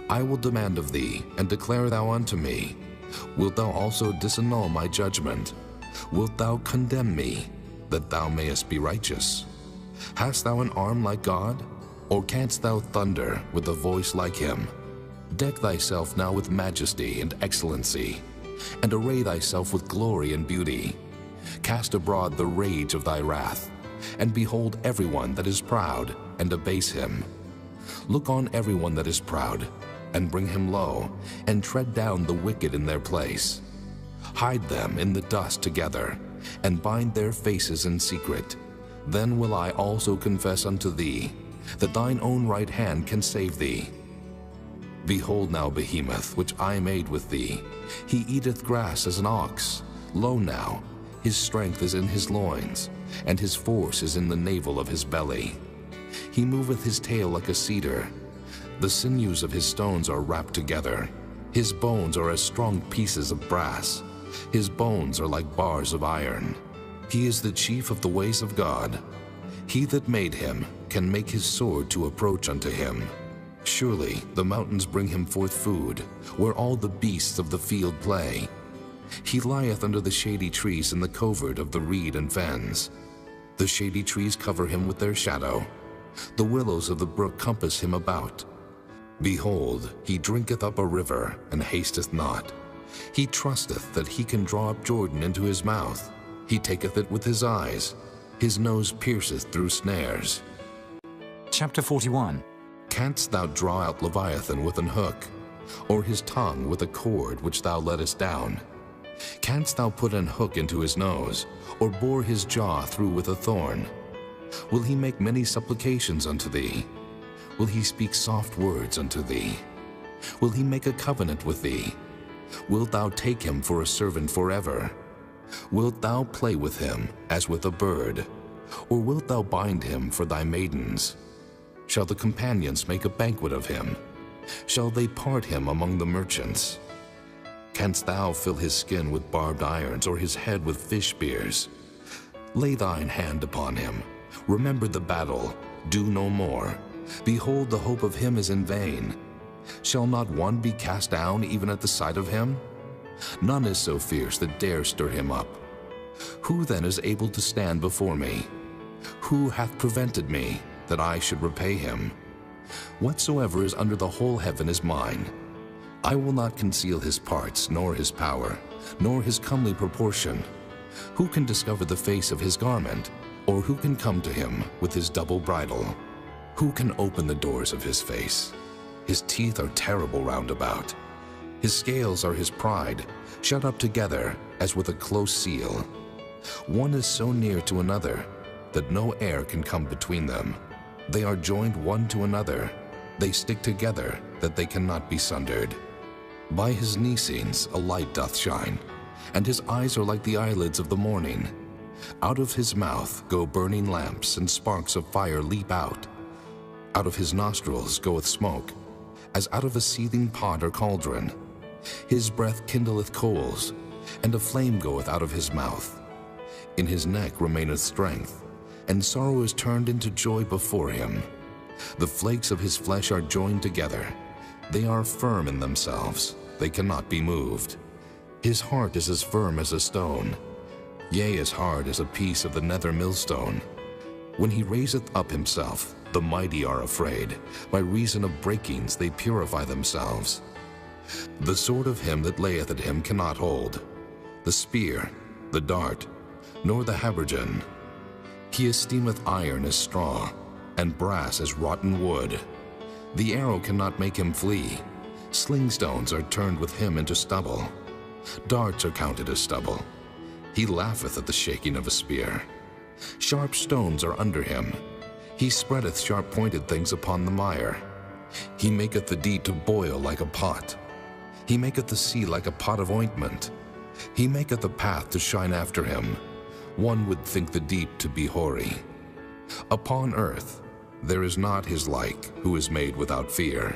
I will demand of thee, and declare thou unto me. Wilt thou also disannul my judgment? Wilt thou condemn me, that thou mayest be righteous? Hast thou an arm like God? Or canst thou thunder with a voice like him? Deck thyself now with majesty and excellency, and array thyself with glory and beauty. Cast abroad the rage of thy wrath, and behold everyone that is proud, and abase him. Look on everyone that is proud, and bring him low, and tread down the wicked in their place. Hide them in the dust together, and bind their faces in secret. Then will I also confess unto thee, that thine own right hand can save thee. Behold now Behemoth, which I made with thee. He eateth grass as an ox. Lo now, his strength is in his loins, and his force is in the navel of his belly. He moveth his tail like a cedar. The sinews of his stones are wrapped together. His bones are as strong pieces of brass. His bones are like bars of iron. He is the chief of the ways of God. He that made him can make his sword to approach unto him. Surely the mountains bring him forth food, where all the beasts of the field play. He lieth under the shady trees in the covert of the reed and fens. The shady trees cover him with their shadow. The willows of the brook compass him about. Behold, he drinketh up a river, and hasteth not. He trusteth that he can draw up Jordan into his mouth. He taketh it with his eyes. His nose pierceth through snares. Chapter 41. Canst thou draw out Leviathan with an hook, or his tongue with a cord which thou lettest down? Canst thou put an hook into his nose, or bore his jaw through with a thorn? Will he make many supplications unto thee? Will he speak soft words unto thee? Will he make a covenant with thee? Wilt thou take him for a servant forever? Wilt thou play with him as with a bird? Or wilt thou bind him for thy maidens? Shall the companions make a banquet of him? Shall they part him among the merchants? Canst thou fill his skin with barbed irons, or his head with fish spears? Lay thine hand upon him. Remember the battle. Do no more. Behold, the hope of him is in vain. Shall not one be cast down even at the sight of him? None is so fierce that dare stir him up. Who then is able to stand before me? Who hath prevented me, that I should repay him? Whatsoever is under the whole heaven is mine. I will not conceal his parts, nor his power, nor his comely proportion. Who can discover the face of his garment? Or who can come to him with his double bridle? Who can open the doors of his face? His teeth are terrible round about. His scales are his pride, shut up together as with a close seal. One is so near to another that no air can come between them. They are joined one to another. They stick together that they cannot be sundered. By his Nicenes a light doth shine, and his eyes are like the eyelids of the morning. Out of his mouth go burning lamps, and sparks of fire leap out. Out of his nostrils goeth smoke, as out of a seething pot or cauldron. His breath kindleth coals, and a flame goeth out of his mouth. In his neck remaineth strength, and sorrow is turned into joy before him. The flakes of his flesh are joined together. They are firm in themselves, they cannot be moved. His heart is as firm as a stone, yea, as hard as a piece of the nether millstone. When he raiseth up himself, the mighty are afraid. By reason of breakings they purify themselves. The sword of him that layeth at him cannot hold, the spear, the dart, nor the habergeon. He esteemeth iron as straw, and brass as rotten wood. The arrow cannot make him flee. Slingstones are turned with him into stubble. Darts are counted as stubble. He laugheth at the shaking of a spear. Sharp stones are under him. He spreadeth sharp-pointed things upon the mire. He maketh the deep to boil like a pot. He maketh the sea like a pot of ointment. He maketh the path to shine after him. One would think the deep to be hoary. Upon earth there is not his like, who is made without fear.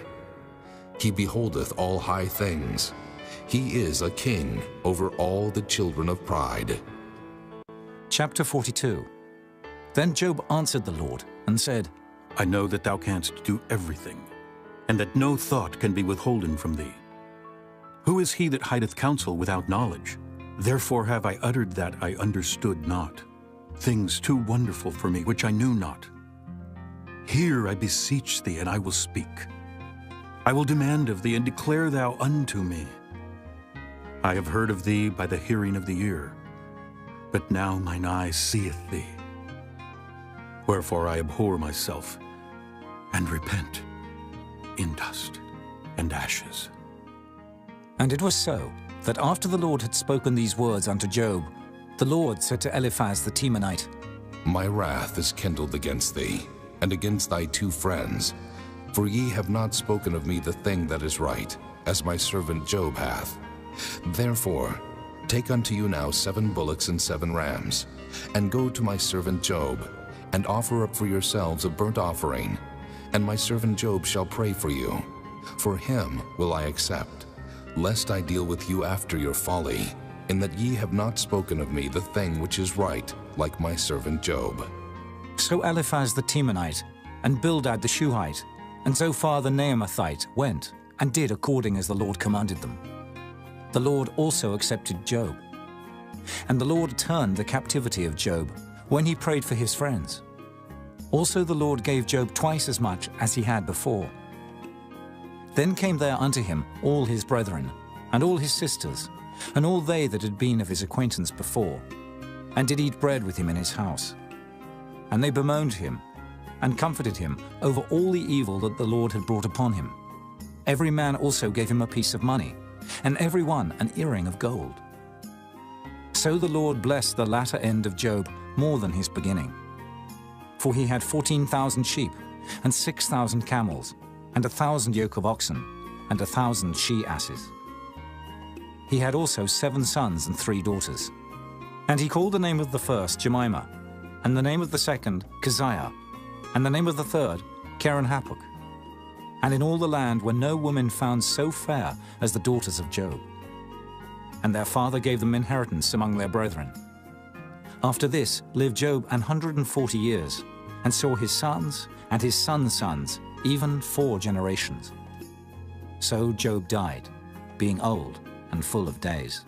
He beholdeth all high things. He is a king over all the children of pride. Chapter 42. Then Job answered the Lord and said, I know that thou canst do everything, and that no thought can be withholden from thee. Who is he that hideth counsel without knowledge? Therefore have I uttered that I understood not, things too wonderful for me which I knew not. Hear, I beseech thee, and I will speak. I will demand of thee, and declare thou unto me. I have heard of thee by the hearing of the ear, but now mine eye seeth thee. Wherefore I abhor myself, and repent in dust and ashes. And it was so, that after the Lord had spoken these words unto Job, the Lord said to Eliphaz the Temanite, My wrath is kindled against thee, and against thy two friends, for ye have not spoken of me the thing that is right, as my servant Job hath. Therefore, take unto you now 7 bullocks and 7 rams, and go to my servant Job, and offer up for yourselves a burnt offering, and my servant Job shall pray for you. For him will I accept, lest I deal with you after your folly, in that ye have not spoken of me the thing which is right, like my servant Job. So Eliphaz the Temanite, and Bildad the Shuhite, and Zophar the Naamathite went, and did according as the Lord commanded them. The Lord also accepted Job. And the Lord turned the captivity of Job, when he prayed for his friends. Also the Lord gave Job twice as much as he had before. Then came there unto him all his brethren, and all his sisters, and all they that had been of his acquaintance before, and did eat bread with him in his house. And they bemoaned him, and comforted him over all the evil that the Lord had brought upon him. Every man also gave him a piece of money, and every one an earring of gold. So the Lord blessed the latter end of Job more than his beginning. For he had 14,000 sheep, and 6,000 camels, and 1,000 yoke of oxen, and 1,000 she-asses. He had also 7 sons and 3 daughters. And he called the name of the first Jemimah, and the name of the second Keziah, and the name of the third Keren-Happuch. And in all the land were no women found so fair as the daughters of Job. And their father gave them inheritance among their brethren. After this lived Job 140 years, and saw his sons and his sons' sons, even 4 generations. So Job died, being old and full of days.